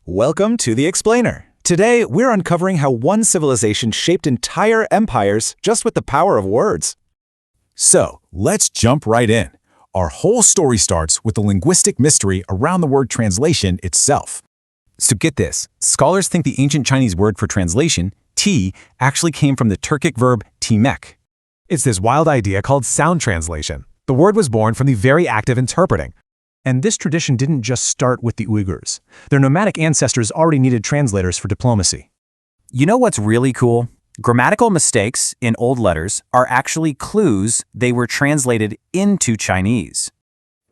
Welcome to The Explainer. Today, we're uncovering how one civilization shaped entire empires just with the power of words. So, let's jump right in. Our whole story starts with the linguistic mystery around the word translation itself. So get this, scholars think the ancient Chinese word for translation, ti, actually came from the Turkic verb timek. It's this wild idea called sound translation. The word was born from the very act of interpreting. And this tradition didn't just start with the Uyghurs. Their nomadic ancestors already needed translators for diplomacy. You know what's really cool? Grammatical mistakes in old letters are actually clues they were translated into Chinese.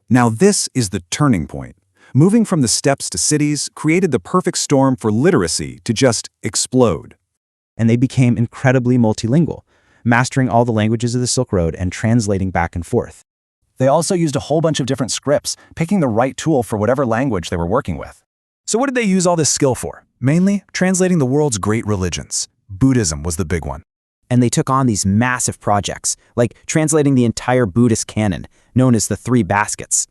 Now this is the turning point. Moving from the steppes to cities created the perfect storm for literacy to just explode. And they became incredibly multilingual, mastering all the languages of the Silk Road and translating back and forth. They also used a whole bunch of different scripts, picking the right tool for whatever language they were working with. So what did they use all this skill for? Mainly, translating the world's great religions. Buddhism was the big one. And they took on these massive projects, like translating the entire Buddhist canon, known as the Three Baskets.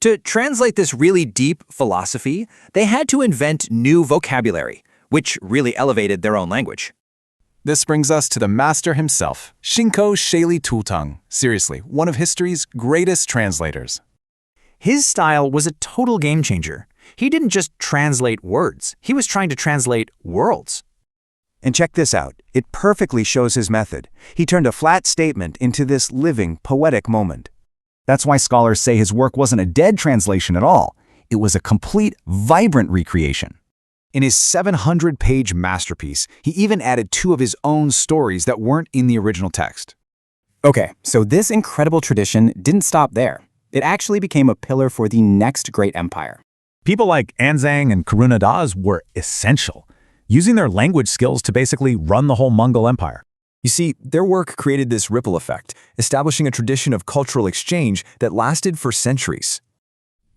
To translate this really deep philosophy, they had to invent new vocabulary, which really elevated their own language. This brings us to the master himself, Shinko Sheli Tultung. Seriously, one of history's greatest translators. His style was a total game changer. He didn't just translate words, he was trying to translate worlds. And check this out, it perfectly shows his method. He turned a flat statement into this living, poetic moment. That's why scholars say his work wasn't a dead translation at all. It was a complete, vibrant recreation. In his 700-page masterpiece, he even added 2 of his own stories that weren't in the original text. Okay, so this incredible tradition didn't stop there. It actually became a pillar for the next great empire. People like Anzang and Karuna Das were essential, using their language skills to basically run the whole Mongol Empire. You see, their work created this ripple effect, establishing a tradition of cultural exchange that lasted for centuries.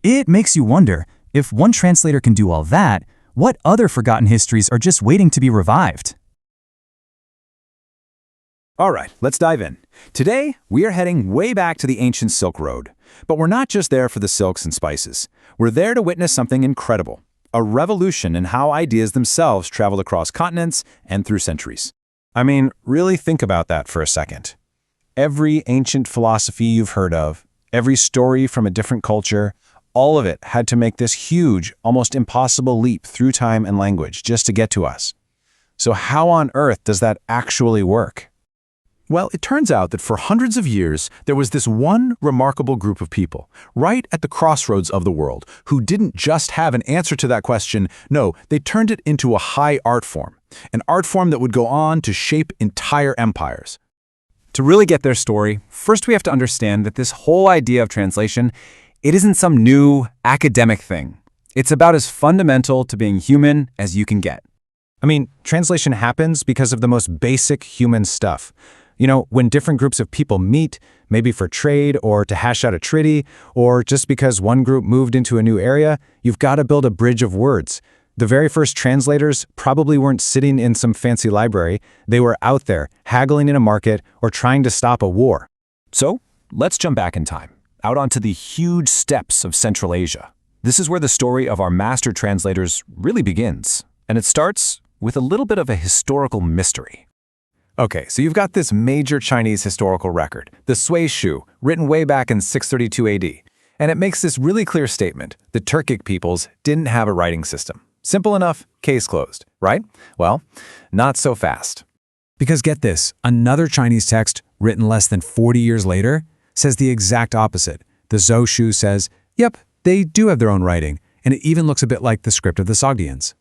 It makes you wonder, if one translator can do all that, what other forgotten histories are just waiting to be revived? All right, let's dive in. Today, we are heading way back to the ancient Silk Road. But we're not just there for the silks and spices. We're there to witness something incredible, a revolution in how ideas themselves traveled across continents and through centuries. I mean, really think about that for a second. Every ancient philosophy you've heard of, every story from a different culture, all of it had to make this huge, almost impossible leap through time and language just to get to us. So how on earth does that actually work? Well, it turns out that for hundreds of years, there was this one remarkable group of people, right at the crossroads of the world, who didn't just have an answer to that question. No, they turned it into a high art form, an art form that would go on to shape entire empires. To really get their story, first we have to understand that this whole idea of translation, it isn't some new academic thing. It's about as fundamental to being human as you can get. I mean, translation happens because of the most basic human stuff. You know, when different groups of people meet, maybe for trade or to hash out a treaty, or just because one group moved into a new area, you've got to build a bridge of words. The very first translators probably weren't sitting in some fancy library. They were out there, haggling in a market or trying to stop a war. So, let's jump back in time, out onto the huge steppes of Central Asia. This is where the story of our master translators really begins, and it starts with a little bit of a historical mystery. Okay, so you've got this major Chinese historical record, the Sui Shu, written way back in 632 AD, and it makes this really clear statement: the Turkic peoples didn't have a writing system. Simple enough, case closed, right? Well, not so fast. Because get this, another Chinese text, written less than 40 years later, says the exact opposite. The Zhou Shu says, yep, they do have their own writing, and it even looks a bit like the script of the Sogdians.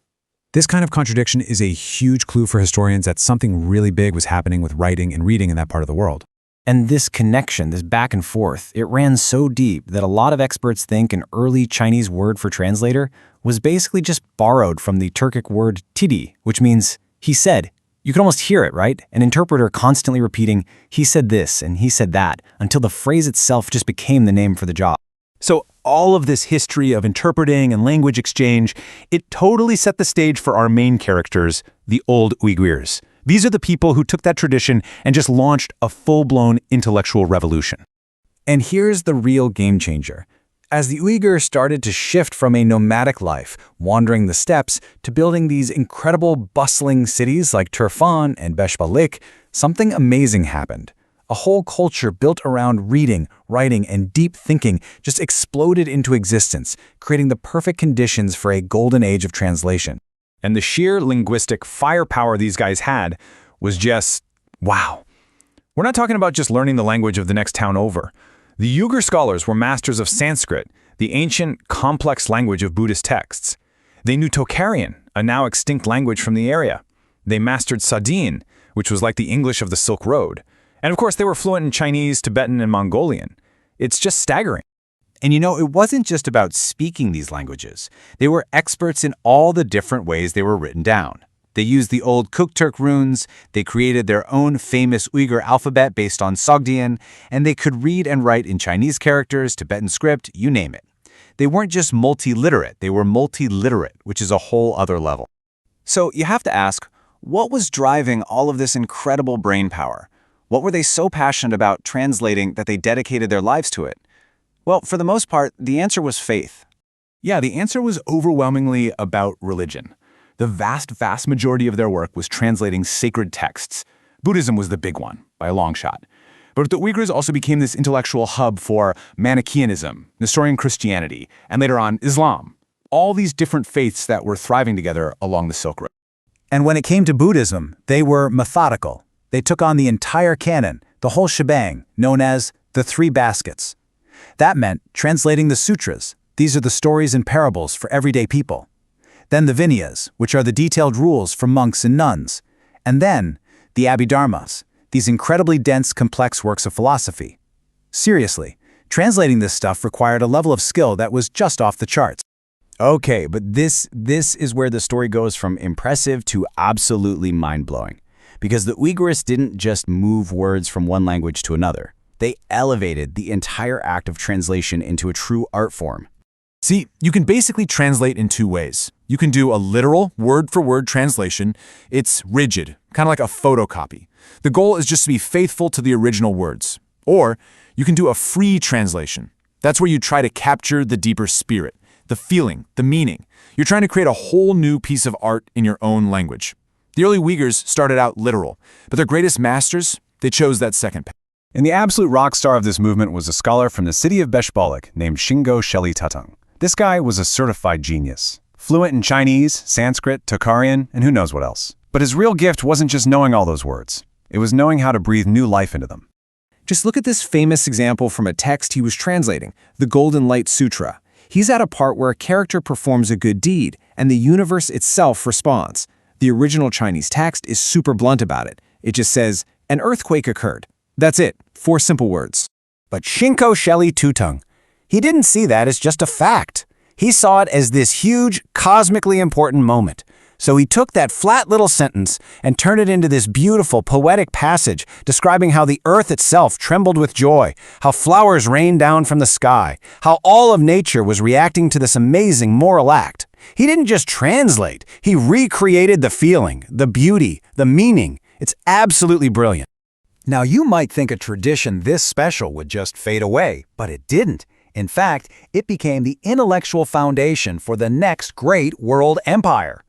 This kind of contradiction is a huge clue for historians that something really big was happening with writing and reading in that part of the world. And this connection, this back and forth, it ran so deep that a lot of experts think an early Chinese word for translator was basically just borrowed from the Turkic word tidi, which means he said. You can almost hear it, right? An interpreter constantly repeating, he said this and he said that, until the phrase itself just became the name for the job. So all of this history of interpreting and language exchange, it totally set the stage for our main characters, the old Uyghurs. These are the people who took that tradition and just launched a full-blown intellectual revolution. And here's the real game changer. As the Uyghurs started to shift from a nomadic life, wandering the steppes, to building these incredible bustling cities like Turfan and Beshbalik, something amazing happened. A whole culture built around reading, writing, and deep thinking just exploded into existence, creating the perfect conditions for a golden age of translation. And the sheer linguistic firepower these guys had was just, wow. We're not talking about just learning the language of the next town over. The Uyghur scholars were masters of Sanskrit, the ancient, complex language of Buddhist texts. They knew Tocharian, a now extinct language from the area. They mastered Sardin, which was like the English of the Silk Road. And of course, they were fluent in Chinese, Tibetan, and Mongolian. It's just staggering. And it wasn't just about speaking these languages. They were experts in all the different ways they were written down. They used the old Kukturk runes, they created their own famous Uyghur alphabet based on Sogdian, and they could read and write in Chinese characters, Tibetan script, you name it. They weren't just multi-literate, they were multi-literate, which is a whole other level. So you have to ask, what was driving all of this incredible brain power? What were they so passionate about translating that they dedicated their lives to it? Well, for the most part, the answer was faith. Yeah, the answer was overwhelmingly about religion. The vast majority of their work was translating sacred texts. Buddhism was the big one, by a long shot. But the Uyghurs also became this intellectual hub for Manichaeanism, Nestorian Christianity, and later on Islam. All these different faiths that were thriving together along the Silk Road. And when it came to Buddhism, they were methodical. They took on the entire canon, the whole shebang, known as the Three Baskets. That meant translating the sutras. These are the stories and parables for everyday people. Then the Vinyas, which are the detailed rules for monks and nuns. And then the Abhidharmas, these incredibly dense, complex works of philosophy. Seriously, translating this stuff required a level of skill that was just off the charts. Okay, but this is where the story goes from impressive to absolutely mind-blowing. Because the Uyghurs didn't just move words from one language to another. They elevated the entire act of translation into a true art form. See, you can basically translate in two ways. You can do a literal, word-for-word translation. It's rigid, kind of like a photocopy. The goal is just to be faithful to the original words. Or you can do a free translation. That's where you try to capture the deeper spirit, the feeling, the meaning. You're trying to create a whole new piece of art in your own language. The early Uyghurs started out literal, but their greatest masters, they chose that second path. And the absolute rock star of this movement was a scholar from the city of Beshbalik named Shingo Sheli Tutung. This guy was a certified genius, fluent in Chinese, Sanskrit, Tocharian, and who knows what else. But his real gift wasn't just knowing all those words. It was knowing how to breathe new life into them. Just look at this famous example from a text he was translating, the Golden Light Sutra. He's at a part where a character performs a good deed, and the universe itself responds. The original Chinese text is super blunt about it. It just says, an earthquake occurred. That's it, 4 simple words. But Shinko Sheli Tutung, he didn't see that as just a fact. He saw it as this huge, cosmically important moment. So he took that flat little sentence and turned it into this beautiful, poetic passage describing how the earth itself trembled with joy, how flowers rained down from the sky, how all of nature was reacting to this amazing moral act. He didn't just translate, he recreated the feeling, the beauty, the meaning. It's absolutely brilliant. Now, you might think a tradition this special would just fade away, but it didn't. In fact, it became the intellectual foundation for the next great world empire.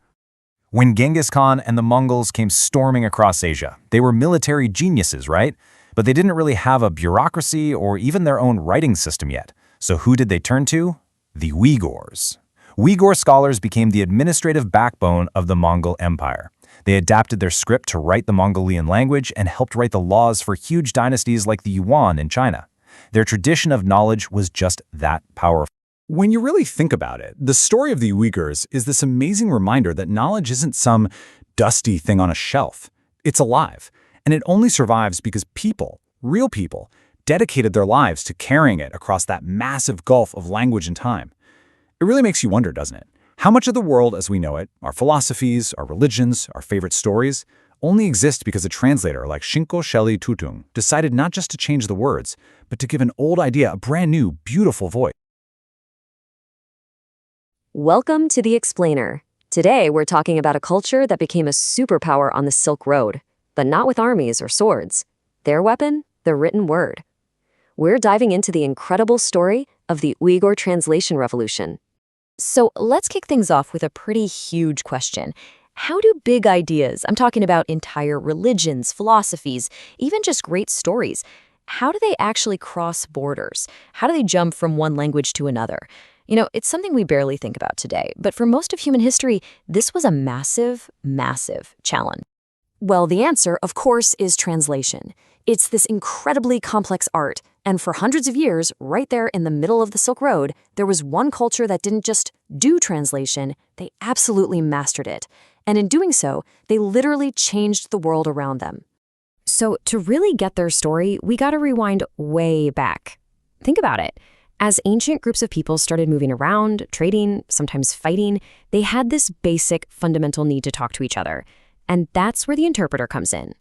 When Genghis Khan and the Mongols came storming across Asia, they were military geniuses, right? But they didn't really have a bureaucracy or even their own writing system yet. So who did they turn to? The Uyghurs. Uyghur scholars became the administrative backbone of the Mongol Empire. They adapted their script to write the Mongolian language and helped write the laws for huge dynasties like the Yuan in China. Their tradition of knowledge was just that powerful. When you really think about it, the story of the Uyghurs is this amazing reminder that knowledge isn't some dusty thing on a shelf. It's alive, and it only survives because people, real people, dedicated their lives to carrying it across that massive gulf of language and time. It really makes you wonder, doesn't it? How much of the world as we know it, our philosophies, our religions, our favorite stories, only exist because a translator like Shinko Sheli Tutung decided not just to change the words, but to give an old idea a brand new, beautiful voice. Welcome to The Explainer. Today, we're talking about a culture that became a superpower on the Silk Road, but not with armies or swords. Their weapon? The written word. We're diving into the incredible story of the Uyghur translation revolution. So let's kick things off with a pretty huge question. How do big ideas, I'm talking about entire religions, philosophies, even just great stories, how do they actually cross borders? How do they jump from one language to another? It's something we barely think about today, but for most of human history, this was a massive, massive challenge. Well, the answer, of course, is translation. It's this incredibly complex art, and for hundreds of years, right there in the middle of the Silk Road, there was one culture that didn't just do translation, they absolutely mastered it. And in doing so, they literally changed the world around them. So to really get their story, we gotta rewind way back. Think about it. As ancient groups of people started moving around, trading, sometimes fighting, they had this basic, fundamental need to talk to each other. And that's where the interpreter comes in.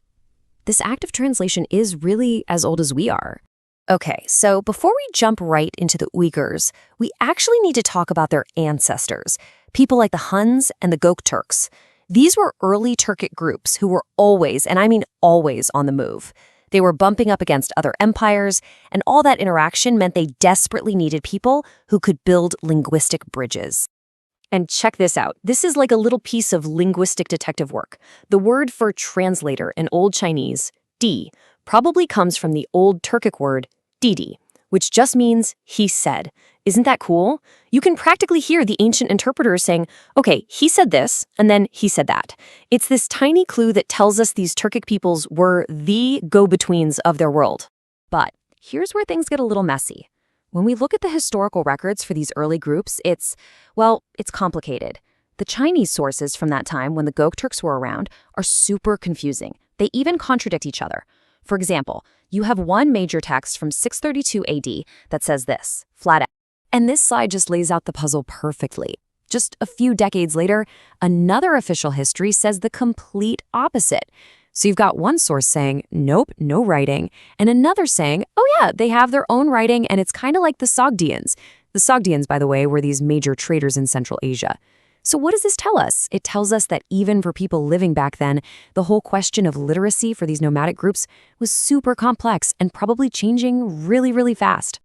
This act of translation is really as old as we are. Okay, so before we jump right into the Uyghurs, we actually need to talk about their ancestors, people like the Huns and the Gökturks. These were early Turkic groups who were always, and I mean always, on the move. They were bumping up against other empires, and all that interaction meant they desperately needed people who could build linguistic bridges. And check this out. This is like a little piece of linguistic detective work. The word for translator in Old Chinese, di, probably comes from the Old Turkic word didi, which just means he said. Isn't that cool? You can practically hear the ancient interpreters saying, okay, he said this, and then he said that. It's this tiny clue that tells us these Turkic peoples were the go-betweens of their world. But here's where things get a little messy. When we look at the historical records for these early groups, it's complicated. The Chinese sources from that time when the Gökturks were around are super confusing. They even contradict each other. For example, you have one major text from 632 AD that says this, flat out. And this slide just lays out the puzzle perfectly. Just a few decades later, another official history says the complete opposite. So you've got one source saying, nope, no writing, and another saying, oh yeah, they have their own writing, and it's kind of like the Sogdians. The Sogdians, by the way, were these major traders in Central Asia. So what does this tell us? It tells us that even for people living back then, the whole question of literacy for these nomadic groups was super complex and probably changing really, really fast.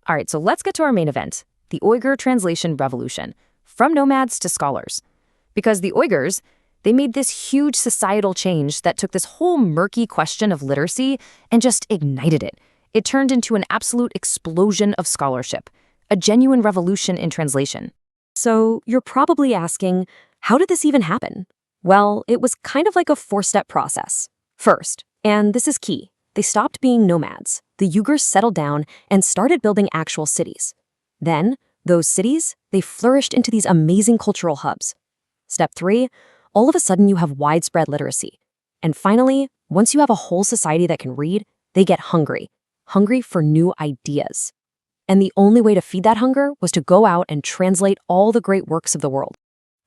All right, so let's get to our main event, the Uyghur translation revolution, from nomads to scholars. Because the Uyghurs, they made this huge societal change that took this whole murky question of literacy and just ignited it. It turned into an absolute explosion of scholarship, a genuine revolution in translation. So you're probably asking, how did this even happen? Well, it was kind of like a four-step process. First, and this is key, they stopped being nomads. The Uyghurs settled down and started building actual cities. Then, those cities, they flourished into these amazing cultural hubs. Step 3, all of a sudden you have widespread literacy. And finally, once you have a whole society that can read, they get hungry for new ideas. And the only way to feed that hunger was to go out and translate all the great works of the world.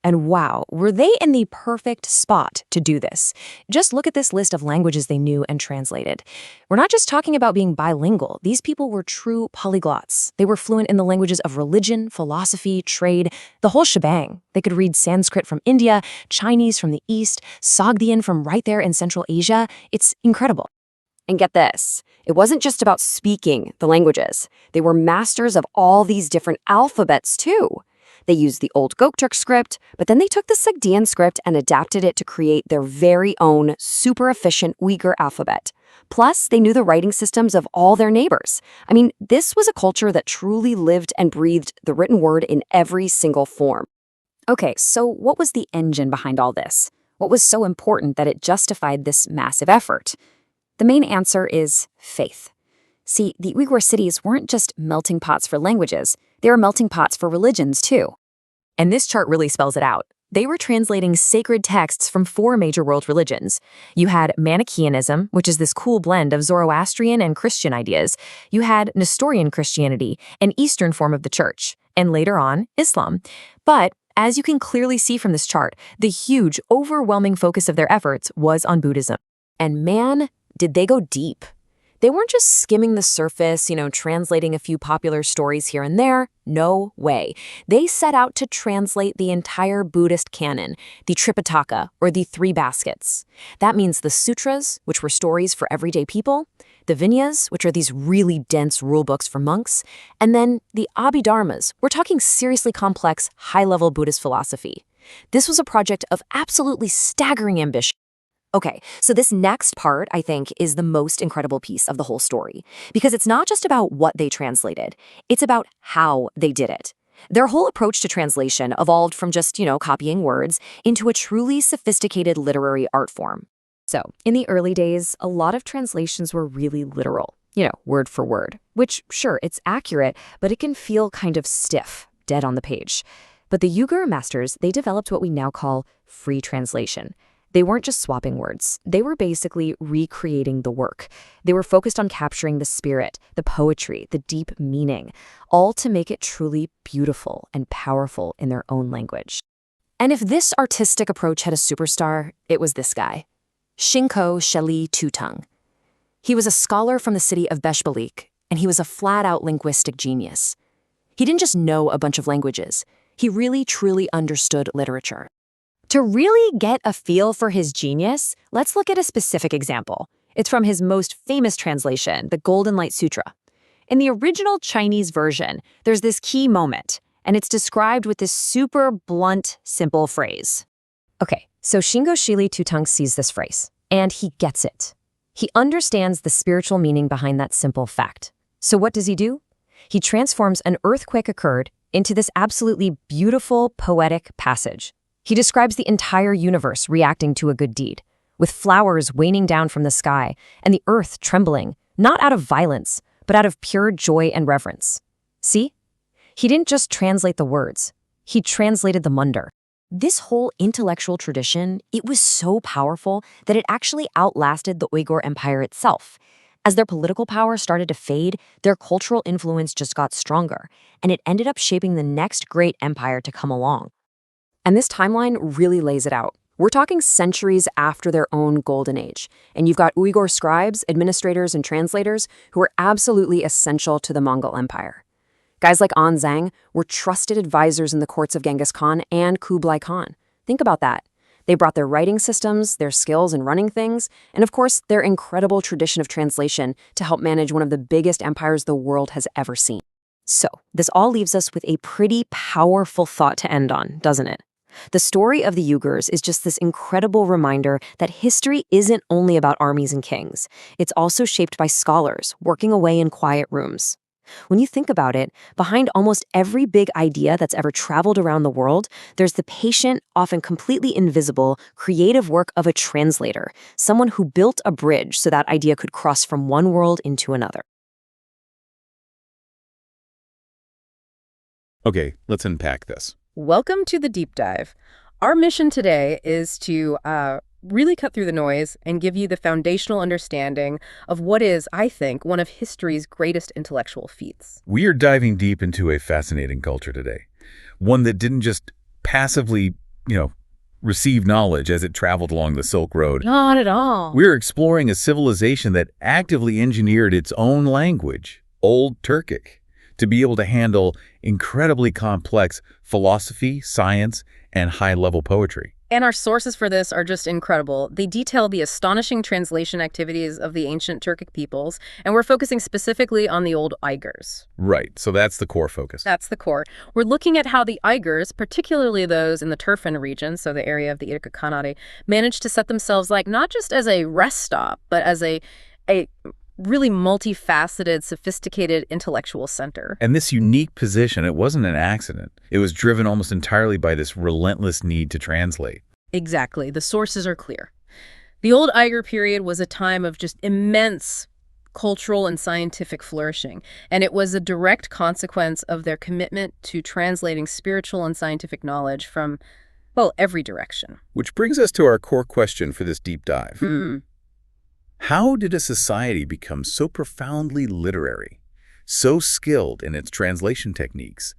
And wow, were they in the perfect spot to do this? Just look at this list of languages they knew and translated. We're not just talking about being bilingual. These people were true polyglots. They were fluent in the languages of religion, philosophy, trade, the whole shebang. They could read Sanskrit from India, Chinese from the East, Sogdian from right there in Central Asia. It's incredible. And get this, it wasn't just about speaking the languages. They were masters of all these different alphabets too. They used the old Gökturk script, but then they took the Sogdian script and adapted it to create their very own super efficient Uyghur alphabet. Plus, they knew the writing systems of all their neighbors. I mean, this was a culture that truly lived and breathed the written word in every single form. Okay, so what was the engine behind all this? What was so important that it justified this massive effort? The main answer is faith. See, the Uyghur cities weren't just melting pots for languages, they were melting pots for religions too. And this chart really spells it out. They were translating sacred texts from 4 major world religions. You had Manichaeanism, which is this cool blend of Zoroastrian and Christian ideas. You had Nestorian Christianity, an Eastern form of the church, and later on, Islam. But as you can clearly see from this chart, the huge, overwhelming focus of their efforts was on Buddhism. And man, did they go deep. They weren't just skimming the surface, translating a few popular stories here and there. No way. They set out to translate the entire Buddhist canon, the Tripitaka, or the 3 baskets. That means the sutras, which were stories for everyday people, the Vinyas, which are these really dense rulebooks for monks, and then the Abhidharmas. We're talking seriously complex, high-level Buddhist philosophy. This was a project of absolutely staggering ambition. Okay, so this next part, I think, is the most incredible piece of the whole story, because it's not just about what they translated, it's about how they did it. Their whole approach to translation evolved from just, copying words into a truly sophisticated literary art form. So, in the early days, a lot of translations were really literal, word for word, which, sure, it's accurate, but it can feel kind of stiff, dead on the page. But the Uyghur masters, they developed what we now call free translation. They weren't just swapping words. They were basically recreating the work. They were focused on capturing the spirit, the poetry, the deep meaning, all to make it truly beautiful and powerful in their own language. And if this artistic approach had a superstar, it was this guy, Shinko Sheli Tutang. He was a scholar from the city of Beshbalik, and he was a flat-out linguistic genius. He didn't just know a bunch of languages. He really, truly understood literature. To really get a feel for his genius, let's look at a specific example. It's from his most famous translation, the Golden Light Sutra. In the original Chinese version, there's this key moment, and it's described with this super blunt, simple phrase. Okay, so Shingo Shili Tutang sees this phrase, and he gets it. He understands the spiritual meaning behind that simple fact. So what does he do? He transforms an earthquake occurred into this absolutely beautiful, poetic passage. He describes the entire universe reacting to a good deed, with flowers raining down from the sky and the earth trembling, not out of violence, but out of pure joy and reverence. See? He didn't just translate the words. He translated the munder. This whole intellectual tradition, it was so powerful that it actually outlasted the Uyghur Empire itself. As their political power started to fade, their cultural influence just got stronger, and it ended up shaping the next great empire to come along. And this timeline really lays it out. We're talking centuries after their own golden age, and you've got Uyghur scribes, administrators, and translators who were absolutely essential to the Mongol Empire. Guys like An Zhang were trusted advisors in the courts of Genghis Khan and Kublai Khan. Think about that. They brought their writing systems, their skills in running things, and of course, their incredible tradition of translation to help manage one of the biggest empires the world has ever seen. So, this all leaves us with a pretty powerful thought to end on, doesn't it? The story of the Uyghurs is just this incredible reminder that history isn't only about armies and kings. It's also shaped by scholars working away in quiet rooms. When you think about it, behind almost every big idea that's ever traveled around the world, there's the patient, often completely invisible, creative work of a translator, someone who built a bridge so that idea could cross from one world into another. Okay, let's unpack this. Welcome to the deep dive. Our mission today is to really cut through the noise and give you the foundational understanding of what is, I think, one of history's greatest intellectual feats. We are diving deep into a fascinating culture today. One that didn't just passively, receive knowledge as it traveled along the Silk Road. Not at all. We're exploring a civilization that actively engineered its own language, Old Turkic, to be able to handle incredibly complex philosophy, science, and high-level poetry. And our sources for this are just incredible. They detail the astonishing translation activities of the ancient Turkic peoples, and we're focusing specifically on the old Uyghurs. Right, so that's the core focus. That's the core. We're looking at how the Uyghurs, particularly those in the Turfan region, so the area of the Irkut Khanate, managed to set themselves not just as a rest stop, but as a really multifaceted, sophisticated intellectual center. And this unique position, it wasn't an accident. It was driven almost entirely by this relentless need to translate. Exactly. The sources are clear. The Old Uyghur period was a time of just immense cultural and scientific flourishing, and it was a direct consequence of their commitment to translating spiritual and scientific knowledge from, every direction. Which brings us to our core question for this deep dive. How did a society become so profoundly literary, so skilled in its translation techniques,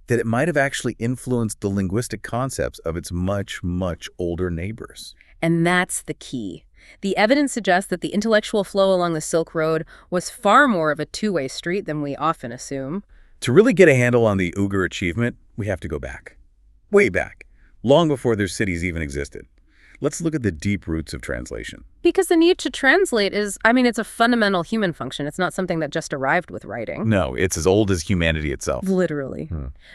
that it might have actually influenced the linguistic concepts of its much, much older neighbors? And that's the key. The evidence suggests that the intellectual flow along the Silk Road was far more of a two-way street than we often assume. To really get a handle on the Uyghur achievement, we have to go back. Way back. Long before their cities even existed. let's look at the deep roots of translation. Because the need to translate is, it's a fundamental human function. It's not something that just arrived with writing. No, it's as old as humanity itself. Literally.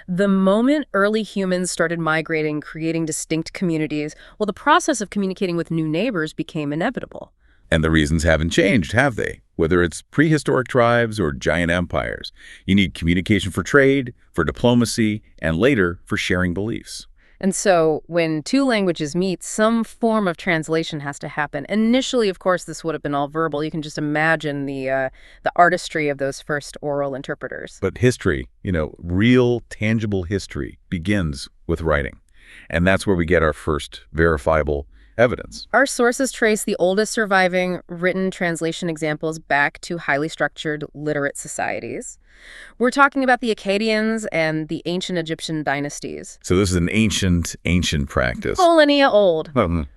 The moment early humans started migrating, creating distinct communities, well, the process of communicating with new neighbors became inevitable. And the reasons haven't changed, have they? Whether it's prehistoric tribes or giant empires, you need communication for trade, for diplomacy, and later for sharing beliefs. And so when two languages meet, some form of translation has to happen. Initially, of course, this would have been all verbal. You can just imagine the artistry of those first oral interpreters. But history, real, tangible history begins with writing. And that's where we get our first verifiable evidence. Our sources trace the oldest surviving written translation examples back to highly structured, literate societies. We're talking about the Akkadians and the ancient Egyptian dynasties. So this is an ancient practice. Millennia old.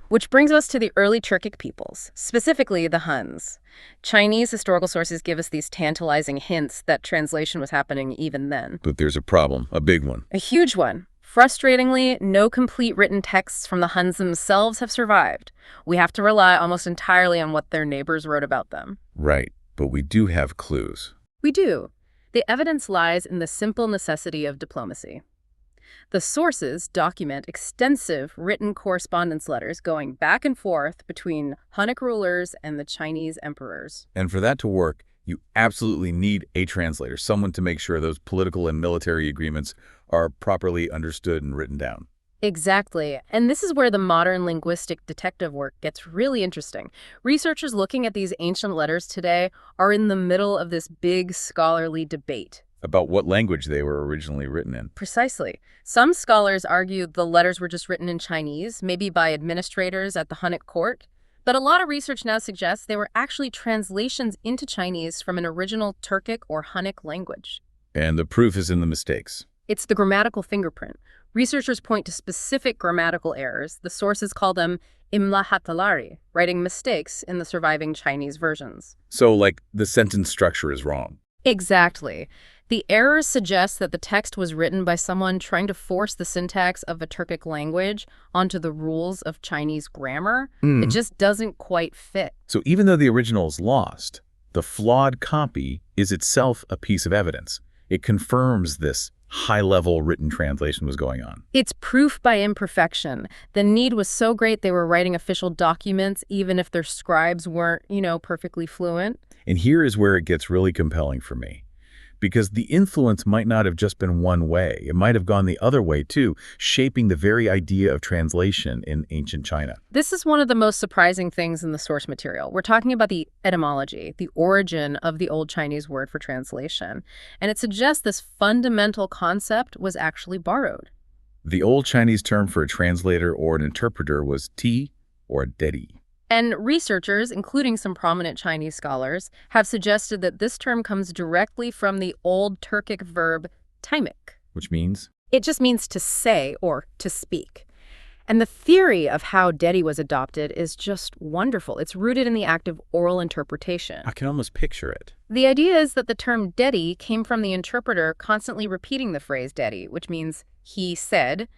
Which brings us to the early Turkic peoples, specifically the Huns. Chinese historical sources give us these tantalizing hints that translation was happening even then. But there's a problem, a big one. A huge one. Frustratingly, no complete written texts from the Huns themselves have survived. We have to rely almost entirely on what their neighbors wrote about them. Right, but we do have clues. We do. The evidence lies in the simple necessity of diplomacy. The sources document extensive written correspondence letters going back and forth between Hunnic rulers and the Chinese emperors. And for that to work, you absolutely need a translator, someone to make sure those political and military agreements are properly understood and written down. Exactly. And this is where the modern linguistic detective work gets really interesting. Researchers looking at these ancient letters today are in the middle of this big scholarly debate. About what language they were originally written in. Precisely. Some scholars argue the letters were just written in Chinese, maybe by administrators at the Hunnic court. But a lot of research now suggests they were actually translations into Chinese from an original Turkic or Hunnic language. And the proof is in the mistakes. It's the grammatical fingerprint. Researchers point to specific grammatical errors. The sources call them imla hatalari, writing mistakes in the surviving Chinese versions. So, like, the sentence structure is wrong. Exactly. The errors suggest that the text was written by someone trying to force the syntax of a Turkic language onto the rules of Chinese grammar. It just doesn't quite fit. So even though the original is lost, the flawed copy is itself a piece of evidence. It confirms this high-level written translation was going on. It's proof by imperfection. The need was so great they were writing official documents even if their scribes weren't, perfectly fluent. And here is where it gets really compelling for me. Because the influence might not have just been one way. It might have gone the other way, too, shaping the very idea of translation in ancient China. This is one of the most surprising things in the source material. We're talking about the etymology, the origin of the Old Chinese word for translation. And it suggests this fundamental concept was actually borrowed. The Old Chinese term for a translator or an interpreter was ti or dedi. And researchers, including some prominent Chinese scholars, have suggested that this term comes directly from the Old Turkic verb taimik. Which means? It just means to say or to speak. And the theory of how dedi was adopted is just wonderful. It's rooted in the act of oral interpretation. I can almost picture it. The idea is that the term dedi came from the interpreter constantly repeating the phrase dedi, which means he said,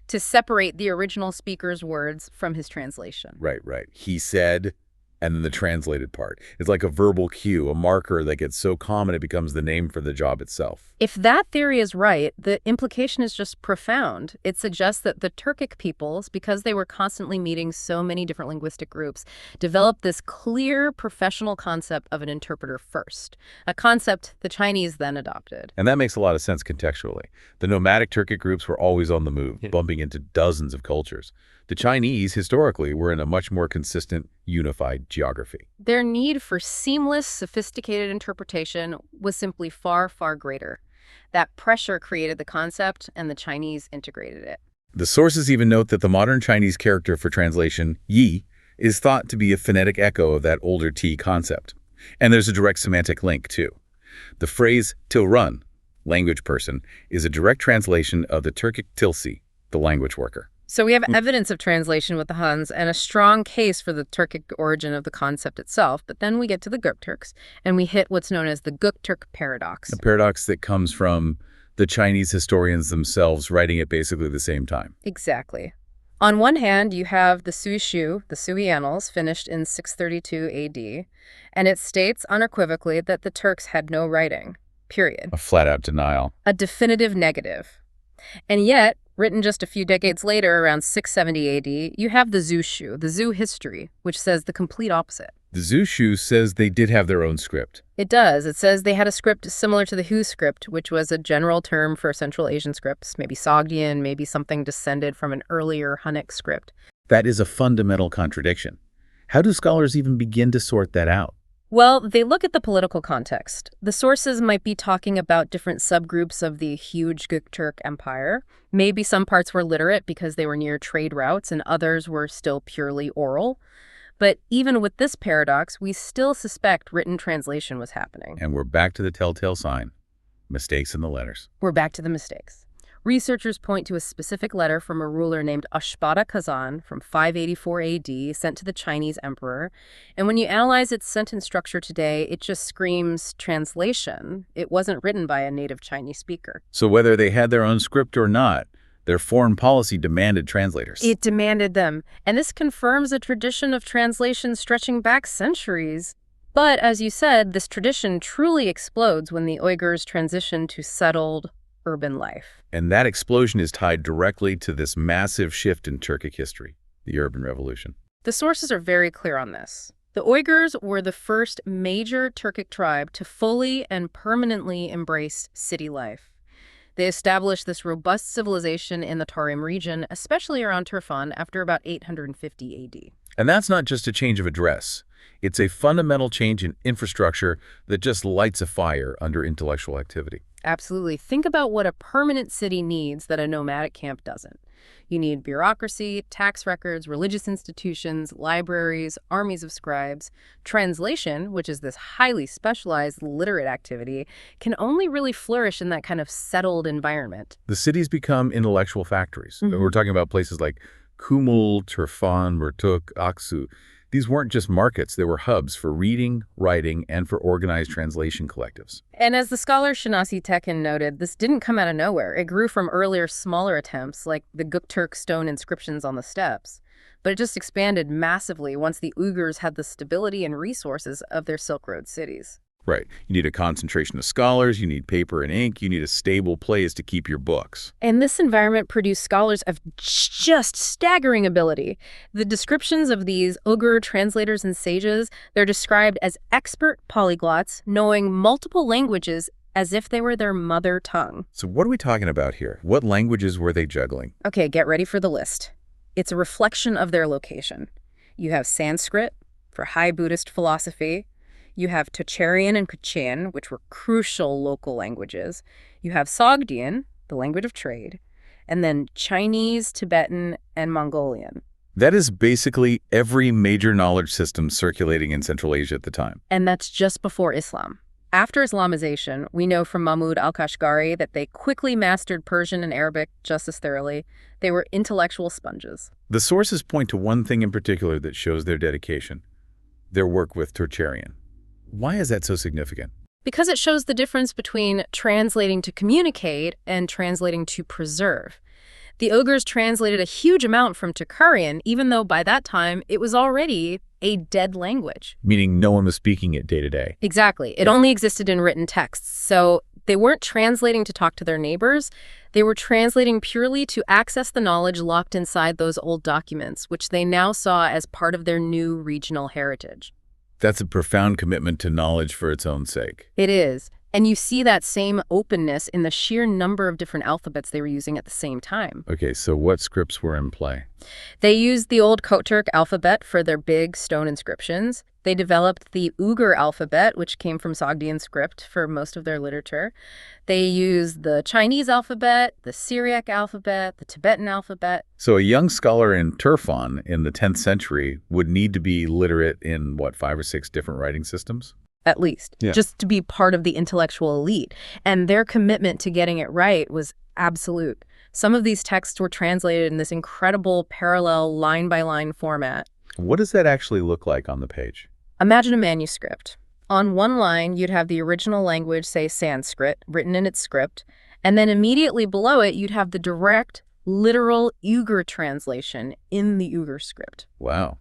to separate the original speaker's words from his translation. Right. He said, and then the translated part. It's like a verbal cue, a marker that gets so common it becomes the name for the job itself. If that theory is right, the implication is just profound. It suggests that the Turkic peoples, because they were constantly meeting so many different linguistic groups, developed this clear professional concept of an interpreter first, a concept the Chinese then adopted. And that makes a lot of sense contextually. The nomadic Turkic groups were always on the move, bumping into dozens of cultures. The Chinese, historically, were in a much more consistent, unified geography. Their need for seamless, sophisticated interpretation was simply far, far greater. That pressure created the concept, and the Chinese integrated it. The sources even note that the modern Chinese character for translation, yi, is thought to be a phonetic echo of that older ti concept. And there's a direct semantic link, too. The phrase tilrun, language person, is a direct translation of the Turkic tilsi, the language worker. So we have evidence of translation with the Huns and a strong case for the Turkic origin of the concept itself. But then we get to the Gökturks, and we hit what's known as the Göktürk paradox. A paradox that comes from the Chinese historians themselves writing at basically the same time. Exactly. On one hand, you have the Sui Shu, the Sui Annals, finished in 632 AD, and it states unequivocally that the Turks had no writing, period. A flat-out denial. A definitive negative. And yet, written just a few decades later, around 670 AD, you have the Zhu Shu, the Zhu history, which says the complete opposite. The Zhu Shu says they did have their own script. It does. It says they had a script similar to the Hu script, which was a general term for Central Asian scripts, maybe Sogdian, maybe something descended from an earlier Hunnic script. That is a fundamental contradiction. How do scholars even begin to sort that out? Well, they look at the political context. The sources might be talking about different subgroups of the huge Göktürk Empire. Maybe some parts were literate because they were near trade routes and others were still purely oral. But even with this paradox, we still suspect written translation was happening. And we're back to the telltale sign. Mistakes in the letters. We're back to the mistakes. Researchers point to a specific letter from a ruler named Ashpada Kazan from 584 AD sent to the Chinese emperor. And when you analyze its sentence structure today, it just screams translation. It wasn't written by a native Chinese speaker. So whether they had their own script or not, their foreign policy demanded translators. It demanded them. And this confirms a tradition of translation stretching back centuries. But as you said, this tradition truly explodes when the Uyghurs transition to settled urban life. And that explosion is tied directly to this massive shift in Turkic history, the urban revolution. The sources are very clear on this. The Uyghurs were the first major Turkic tribe to fully and permanently embrace city life. They established this robust civilization in the Tarim region, especially around Turfan, after about 850 AD. And that's not just a change of address. It's a fundamental change in infrastructure that just lights a fire under intellectual activity. Absolutely. Think about what a permanent city needs that a nomadic camp doesn't. You need bureaucracy, tax records, religious institutions, libraries, armies of scribes. Translation, which is this highly specialized literate activity, can only really flourish in that kind of settled environment. The cities become intellectual factories. We're talking about places like Kumul, Turfan, Mertuk, Aksu. These weren't just markets, they were hubs for reading, writing, and for organized translation collectives. And as the scholar Shanasi Tekin noted, this didn't come out of nowhere. It grew from earlier smaller attempts, like the Göktürk stone inscriptions on the steps. But it just expanded massively once the Uyghurs had the stability and resources of their Silk Road cities. Right. You need a concentration of scholars, you need paper and ink, you need a stable place to keep your books. And this environment produced scholars of just staggering ability. The descriptions of these Uyghur translators and sages, they're described as expert polyglots, knowing multiple languages as if they were their mother tongue. So what are we talking about here? What languages were they juggling? Okay, get ready for the list. It's a reflection of their location. You have Sanskrit for high Buddhist philosophy. You have Tocharian and Kachin, which were crucial local languages. You have Sogdian, the language of trade, and then Chinese, Tibetan, and Mongolian. That is basically every major knowledge system circulating in Central Asia at the time. And that's just before Islam. After Islamization, we know from Mahmud al-Kashgari that they quickly mastered Persian and Arabic just as thoroughly. They were intellectual sponges. The sources point to one thing in particular that shows their dedication: their work with Tocharian. Why is that so significant? Because it shows the difference between translating to communicate and translating to preserve. The Uyghurs translated a huge amount from Tocharian, even though by that time it was already a dead language. Meaning no one was speaking it day to day. Exactly. It only existed in written texts. So they weren't translating to talk to their neighbors. They were translating purely to access the knowledge locked inside those old documents, which they now saw as part of their new regional heritage. That's a profound commitment to knowledge for its own sake. It is. And you see that same openness in the sheer number of different alphabets they were using at the same time. Okay, so what scripts were in play? They used the old Göktürk alphabet for their big stone inscriptions. They developed the Uyghur alphabet, which came from Sogdian script for most of their literature. They used the Chinese alphabet, the Syriac alphabet, the Tibetan alphabet. So a young scholar in Turfan in the 10th century would need to be literate in, 5 or 6 different writing systems? At least, just to be part of the intellectual elite. And their commitment to getting it right was absolute. Some of these texts were translated in this incredible parallel line-by-line format. What does that actually look like on the page? Imagine a manuscript. On one line, you'd have the original language, say Sanskrit, written in its script, and then immediately below it, you'd have the direct literal Uyghur translation in the Uyghur script. Wow.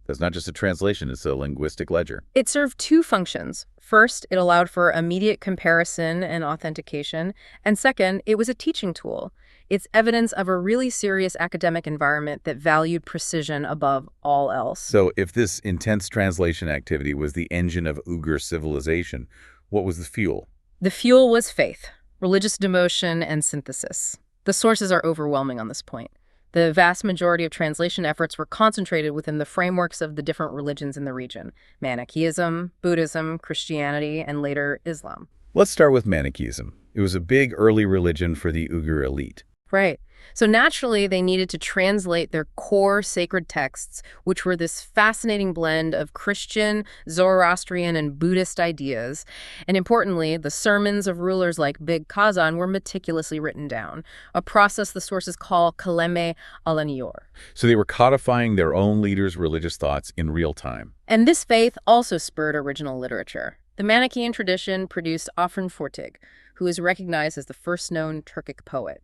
That's not just a translation, it's a linguistic ledger. It served two functions. First, it allowed for immediate comparison and authentication. And second, it was a teaching tool. It's evidence of a really serious academic environment that valued precision above all else. So if this intense translation activity was the engine of Uyghur civilization, what was the fuel? The fuel was faith, religious devotion, and synthesis. The sources are overwhelming on this point. The vast majority of translation efforts were concentrated within the frameworks of the different religions in the region: Manichaeism, Buddhism, Christianity, and later Islam. Let's start with Manichaeism. It was a big early religion for the Uyghur elite. Right. So naturally, they needed to translate their core sacred texts, which were this fascinating blend of Christian, Zoroastrian, and Buddhist ideas. And importantly, the sermons of rulers like Big Kazan were meticulously written down, a process the sources call kaleme alaniyor. So they were codifying their own leaders' religious thoughts in real time. And this faith also spurred original literature. The Manichaean tradition produced Afrin Fortig, who is recognized as the first known Turkic poet.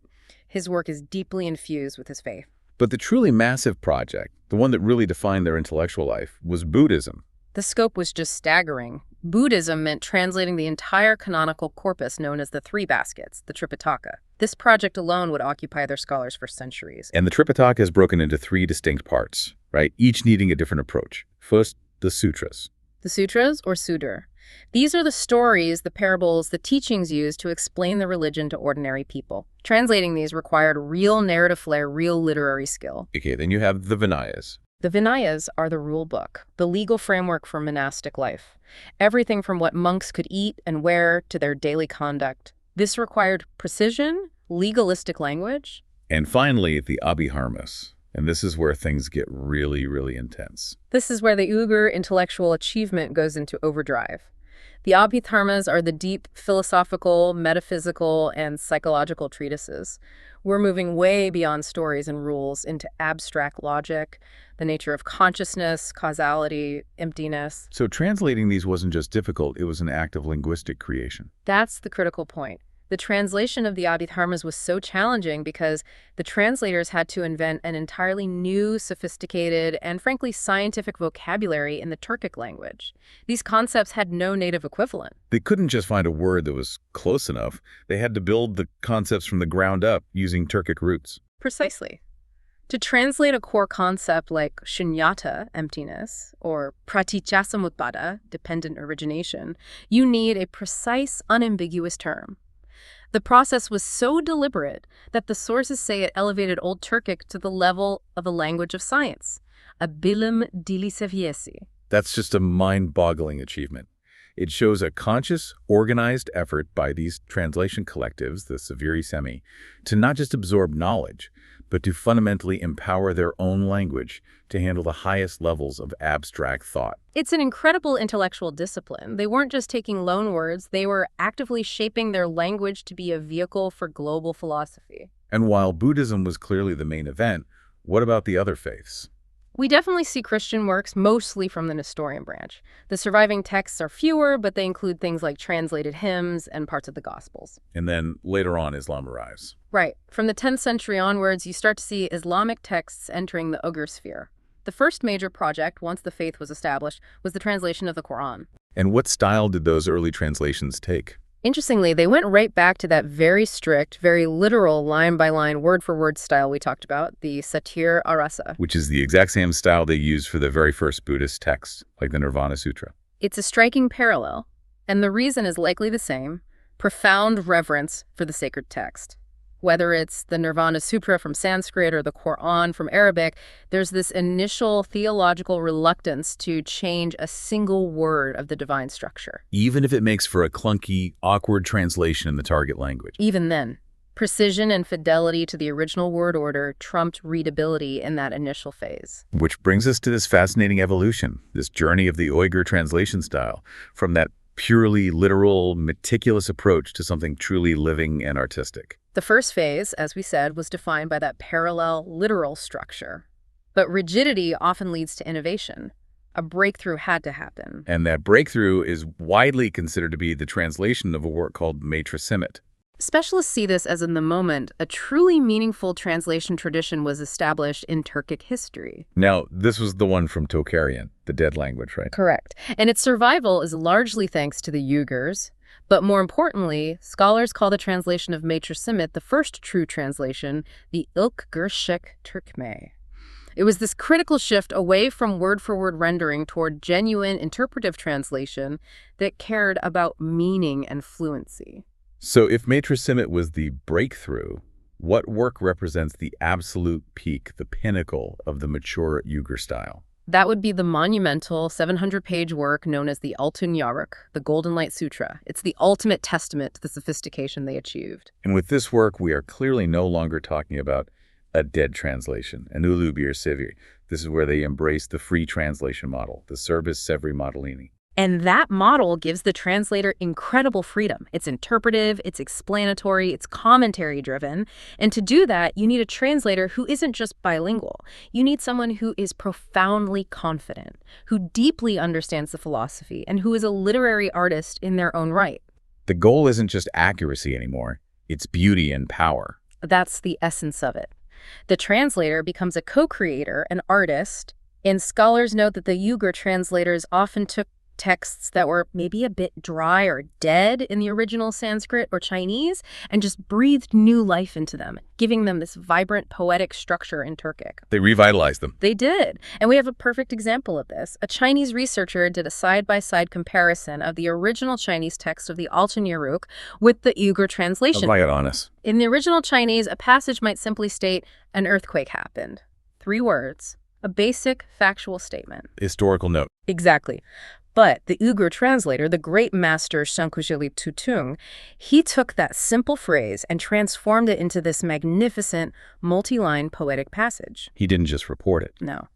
His work is deeply infused with his faith. But the truly massive project, the one that really defined their intellectual life, was Buddhism. The scope was just staggering. Buddhism meant translating the entire canonical corpus known as the Three Baskets, the Tripitaka. This project alone would occupy their scholars for centuries. And the Tripitaka is broken into three distinct parts, right? Each needing a different approach. First, the sutras. The sutras, or sudur. These are the stories, the parables, the teachings used to explain the religion to ordinary people. Translating these required real narrative flair, real literary skill. Okay, then you have the Vinayas. The Vinayas are the rule book, the legal framework for monastic life. Everything from what monks could eat and wear to their daily conduct. This required precision, legalistic language. And finally, the Abhiharmas. And this is where things get really, really intense. This is where the Uyghur intellectual achievement goes into overdrive. The Abhidharmas are the deep philosophical, metaphysical, and psychological treatises. We're moving way beyond stories and rules into abstract logic, the nature of consciousness, causality, emptiness. So translating these wasn't just difficult, it was an act of linguistic creation. That's the critical point. The translation of the Abhidharmas was so challenging because the translators had to invent an entirely new, sophisticated, and frankly scientific vocabulary in the Turkic language. These concepts had no native equivalent. They couldn't just find a word that was close enough. They had to build the concepts from the ground up using Turkic roots. Precisely. To translate a core concept like shunyata, emptiness, or praticcasamutpada, dependent origination, you need a precise, unambiguous term. The process was so deliberate that the sources say it elevated Old Turkic to the level of a language of science, a bilim dili seviyesi. That's just a mind-boggling achievement. It shows a conscious, organized effort by these translation collectives, the Seviri Semi, to not just absorb knowledge, but to fundamentally empower their own language to handle the highest levels of abstract thought. It's an incredible intellectual discipline. They weren't just taking loan words, they were actively shaping their language to be a vehicle for global philosophy. And while Buddhism was clearly the main event, what about the other faiths? We definitely see Christian works mostly from the Nestorian branch. The surviving texts are fewer, but they include things like translated hymns and parts of the Gospels. And then later on, Islam arrives. Right. From the 10th century onwards, you start to see Islamic texts entering the Uyghur sphere. The first major project, once the faith was established, was the translation of the Quran. And what style did those early translations take? Interestingly, they went right back to that very strict, very literal, line-by-line, word-for-word style we talked about, the Satir Arasa. Which is the exact same style they used for the very first Buddhist text, like the Nirvana Sutra. It's a striking parallel, and the reason is likely the same: profound reverence for the sacred text. Whether it's the Nirvana Sutra from Sanskrit or the Quran from Arabic, there's this initial theological reluctance to change a single word of the divine structure. Even if it makes for a clunky, awkward translation in the target language. Even then, precision and fidelity to the original word order trumped readability in that initial phase. Which brings us to this fascinating evolution, this journey of the Uyghur translation style, from that purely literal, meticulous approach to something truly living and artistic. The first phase, as we said, was defined by that parallel, literal structure. But rigidity often leads to innovation. A breakthrough had to happen. And that breakthrough is widely considered to be the translation of a work called Maître Simet. Specialists see this as, in the moment, a truly meaningful translation tradition was established in Turkic history. Now, this was the one from Tocharian, the dead language, right? Correct. And its survival is largely thanks to the Uyghurs. But more importantly, scholars call the translation of Maitre Simit the first true translation, the ilk gershek Turkme. It was this critical shift away from word-for-word rendering toward genuine interpretive translation that cared about meaning and fluency. So if Maitre Simit was the breakthrough, what work represents the absolute peak, the pinnacle of the mature Uyghur style? That would be the monumental 700-page work known as the Altun Yaruk, the Golden Light Sutra. It's the ultimate testament to the sophistication they achieved. And with this work, we are clearly no longer talking about a dead translation, an ulu bir sevir. This is where they embrace the free translation model, the servis sevri modellini. And that model gives the translator incredible freedom. It's interpretive, it's explanatory, it's commentary-driven. And to do that, you need a translator who isn't just bilingual. You need someone who is profoundly confident, who deeply understands the philosophy, and who is a literary artist in their own right. The goal isn't just accuracy anymore. It's beauty and power. That's the essence of it. The translator becomes a co-creator, an artist, and scholars note that the Uyghur translators often took texts that were maybe a bit dry or dead in the original Sanskrit or Chinese and just breathed new life into them, giving them this vibrant poetic structure in Turkic. They revitalized them. They did. And we have a perfect example of this. A Chinese researcher did a side-by-side comparison of the original Chinese text of the Altun Yaruk with the Uyghur translation. Lay it on us. In the original Chinese, a passage might simply state, "An earthquake happened." 3 words. A basic factual statement. Historical note. Exactly. But the Uyghur translator, the great master Shankushili Tutung, he took that simple phrase and transformed it into this magnificent, multi-line poetic passage. He didn't just report it. No.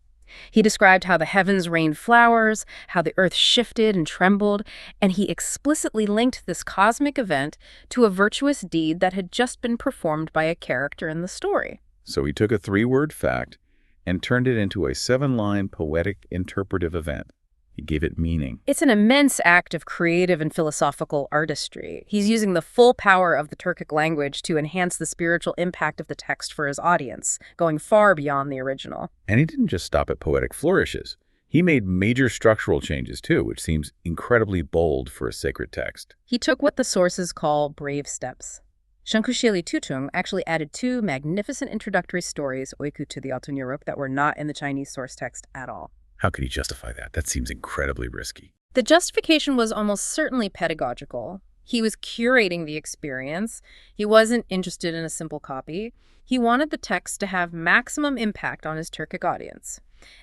He described how the heavens rained flowers, how the earth shifted and trembled, and he explicitly linked this cosmic event to a virtuous deed that had just been performed by a character in the story. So he took a 3-word fact and turned it into a 7-line poetic interpretive event. He gave it meaning. It's an immense act of creative and philosophical artistry. He's using the full power of the Turkic language to enhance the spiritual impact of the text for his audience, going far beyond the original. And he didn't just stop at poetic flourishes. He made major structural changes too, which seems incredibly bold for a sacred text. He took what the sources call brave steps. Shankushili Tutung actually added 2 magnificent introductory stories, Oiku to the Altun Yaruk, that were not in the Chinese source text at all. How could he justify that? That seems incredibly risky. The justification was almost certainly pedagogical. He was curating the experience. He wasn't interested in a simple copy. He wanted the text to have maximum impact on his Turkic audience.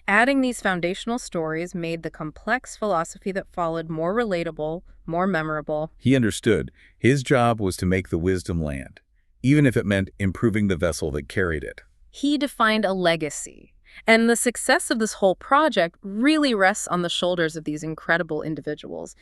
Adding these foundational stories made the complex philosophy that followed more relatable, more memorable. He understood his job was to make the wisdom land, even if it meant improving the vessel that carried it. He defined a legacy. And the success of this whole project really rests on the shoulders of these incredible individuals.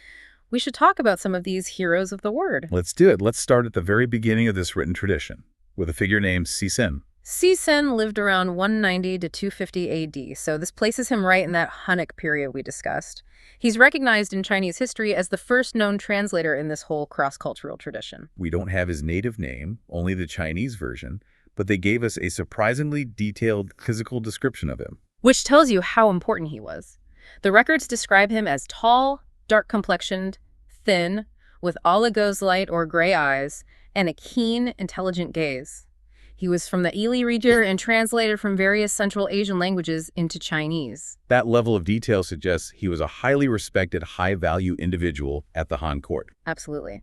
We should talk about some of these heroes of the word. Let's do it. Let's start at the very beginning of this written tradition, with a figure named Sisen. Sisen lived around 190 to 250 AD, so this places him right in that Hunnic period we discussed. He's recognized in Chinese history as the first known translator in this whole cross-cultural tradition. We don't have his native name, only the Chinese version, but they gave us a surprisingly detailed physical description of him. Which tells you how important he was. The records describe him as tall, dark-complexioned, thin, with oligozolite or gray eyes, and a keen, intelligent gaze. He was from the Ili region and translated from various Central Asian languages into Chinese. That level of detail suggests he was a highly respected, high-value individual at the Han court. Absolutely.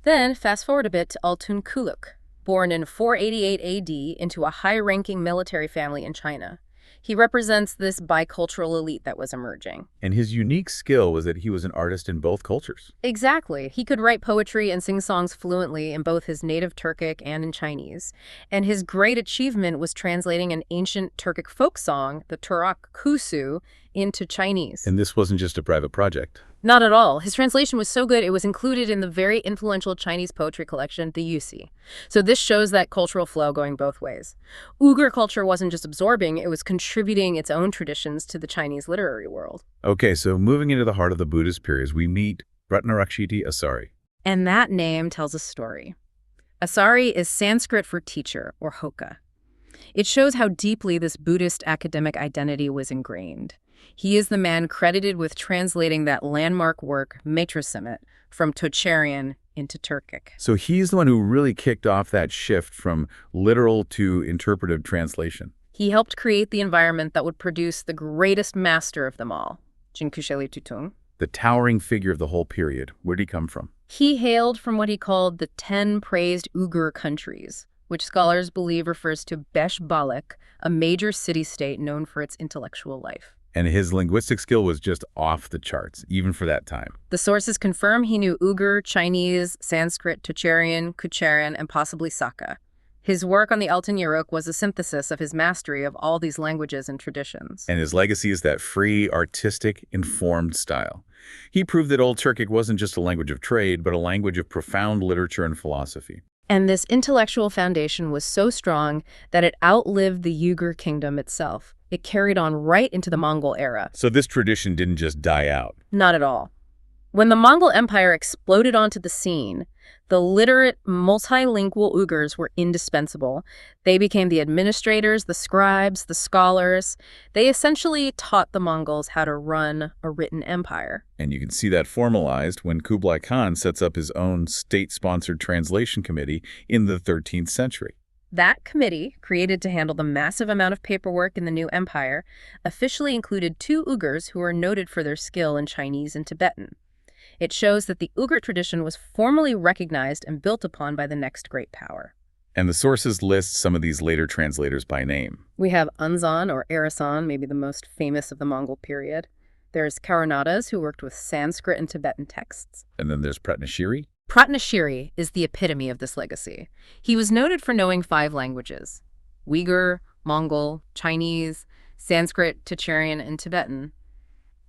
Then, fast forward a bit to Altun Kuluk, born in 488 AD into a high-ranking military family in China. He represents this bicultural elite that was emerging. And his unique skill was that he was an artist in both cultures. Exactly. He could write poetry and sing songs fluently in both his native Turkic and in Chinese. And his great achievement was translating an ancient Turkic folk song, the Turak Kusu, into Chinese. And this wasn't just a private project. Not at all. His translation was so good, it was included in the very influential Chinese poetry collection, the Yusi. So this shows that cultural flow going both ways. Uyghur culture wasn't just absorbing, it was contributing its own traditions to the Chinese literary world. Okay, so moving into the heart of the Buddhist periods, we meet Ratnarakshiti Asari. And that name tells a story. Asari is Sanskrit for teacher, or hoka. It shows how deeply this Buddhist academic identity was ingrained. He is the man credited with translating that landmark work, Matrisimit, from Tocharian into Turkic. So he's the one who really kicked off that shift from literal to interpretive translation. He helped create the environment that would produce the greatest master of them all, Jinkusheli Tutung. The towering figure of the whole period. Where did he come from? He hailed from what he called the 10 praised Uyghur countries, which scholars believe refers to Besh-Balak, a major city-state known for its intellectual life. And his linguistic skill was just off the charts, even for that time. The sources confirm he knew Uyghur, Chinese, Sanskrit, Tocharian, Kucharian, and possibly Saka. His work on the Altan Yuruk was a synthesis of his mastery of all these languages and traditions. And his legacy is that free, artistic, informed style. He proved that Old Turkic wasn't just a language of trade, but a language of profound literature and philosophy. And this intellectual foundation was so strong that it outlived the Uyghur kingdom itself. It carried on right into the Mongol era. So this tradition didn't just die out. Not at all. When the Mongol Empire exploded onto the scene, the literate, multilingual Uyghurs were indispensable. They became the administrators, the scribes, the scholars. They essentially taught the Mongols how to run a written empire. And you can see that formalized when Kublai Khan sets up his own state-sponsored translation committee in the 13th century. That committee, created to handle the massive amount of paperwork in the new empire, officially included 2 Uyghurs who are noted for their skill in Chinese and Tibetan. It shows that the Uyghur tradition was formally recognized and built upon by the next great power. And the sources list some of these later translators by name. We have Unzan or Arasan, maybe the most famous of the Mongol period. There's Karunadas, who worked with Sanskrit and Tibetan texts. And then there's Pratnashiri. Pratnashiri is the epitome of this legacy. He was noted for knowing 5 languages: Uyghur, Mongol, Chinese, Sanskrit, Tocharian, and Tibetan.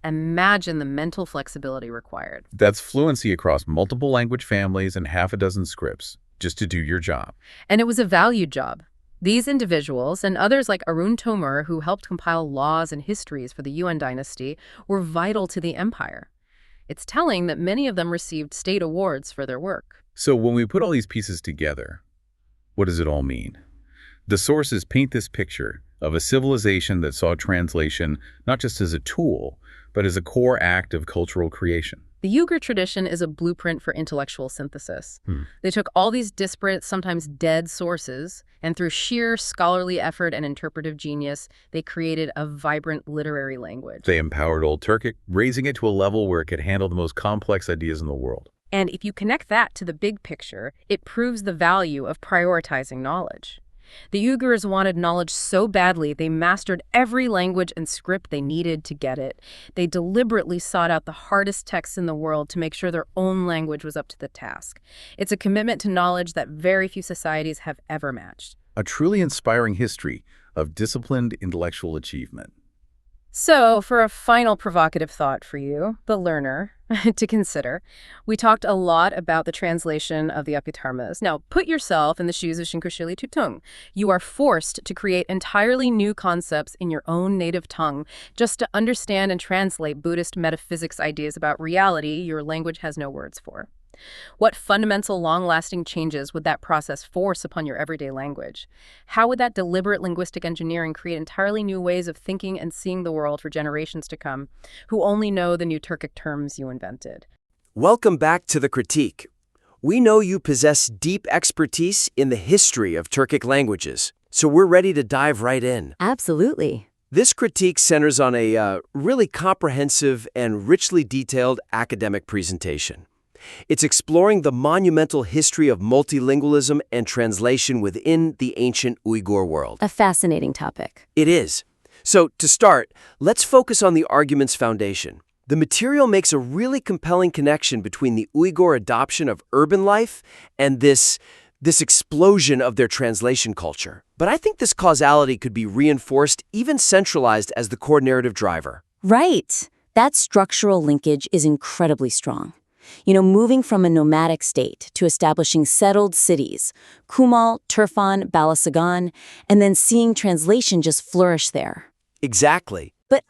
Imagine the mental flexibility required. That's fluency across multiple language families and half a dozen scripts, just to do your job. And it was a valued job. These individuals, and others like Arun Tomar, who helped compile laws and histories for the Yuan dynasty, were vital to the empire. It's telling that many of them received state awards for their work. So when we put all these pieces together, what does it all mean? The sources paint this picture of a civilization that saw translation not just as a tool, but as a core act of cultural creation. The Uyghur tradition is a blueprint for intellectual synthesis. They took all these disparate, sometimes dead sources, and through sheer scholarly effort and interpretive genius, they created a vibrant literary language. They empowered Old Turkic, raising it to a level where it could handle the most complex ideas in the world. And if you connect that to the big picture, it proves the value of prioritizing knowledge. The Uyghurs wanted knowledge so badly, they mastered every language and script they needed to get it. They deliberately sought out the hardest texts in the world to make sure their own language was up to the task. It's a commitment to knowledge that very few societies have ever matched. A truly inspiring history of disciplined intellectual achievement. So, for a final provocative thought for you, the learner, to consider, we talked a lot about the translation of the Abhidharmas. Now, put yourself in the shoes of Shinkushili Tutung. You are forced to create entirely new concepts in your own native tongue just to understand and translate Buddhist metaphysics ideas about reality your language has no words for. What fundamental, long-lasting changes would that process force upon your everyday language? How would that deliberate linguistic engineering create entirely new ways of thinking and seeing the world for generations to come, who only know the new Turkic terms you invented? Welcome back to The Critique. We know you possess deep expertise in the history of Turkic languages, so we're ready to dive right in. Absolutely. This critique centers on a really comprehensive and richly detailed academic presentation. It's exploring the monumental history of multilingualism and translation within the ancient Uyghur world. A fascinating topic. It is. So, to start, let's focus on the argument's foundation. The material makes a really compelling connection between the Uyghur adoption of urban life and this explosion of their translation culture. But I think this causality could be reinforced, even centralized as the core narrative driver. Right. That structural linkage is incredibly strong. Moving from a nomadic state to establishing settled cities, Kumal, Turfan, Balasagan, and then seeing translation just flourish there. Exactly. But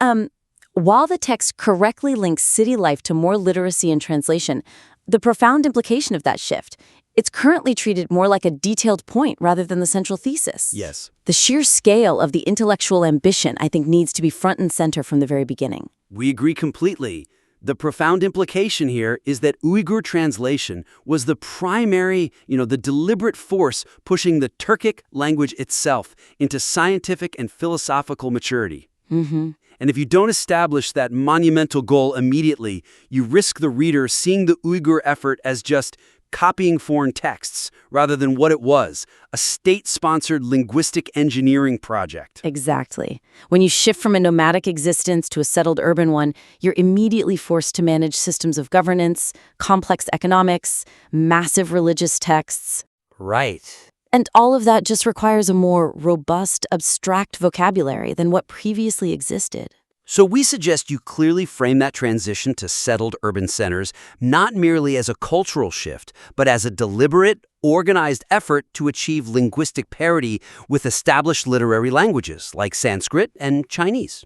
while the text correctly links city life to more literacy and translation, the profound implication of that shift, It's currently treated more like a detailed point rather than the central thesis. Yes. The sheer scale of the intellectual ambition, I think, needs to be front and center from the very beginning. We agree completely. The profound implication here is that Uyghur translation was the primary, the deliberate force pushing the Turkic language itself into scientific and philosophical maturity. Mm-hmm. And if you don't establish that monumental goal immediately, you risk the reader seeing the Uyghur effort as just copying foreign texts rather than what it was, a state-sponsored linguistic engineering project. Exactly. When you shift from a nomadic existence to a settled urban one, you're immediately forced to manage systems of governance, complex economics, massive religious texts. Right. And all of that just requires a more robust, abstract vocabulary than what previously existed. So we suggest you clearly frame that transition to settled urban centers not merely as a cultural shift, but as a deliberate, organized effort to achieve linguistic parity with established literary languages like Sanskrit and Chinese.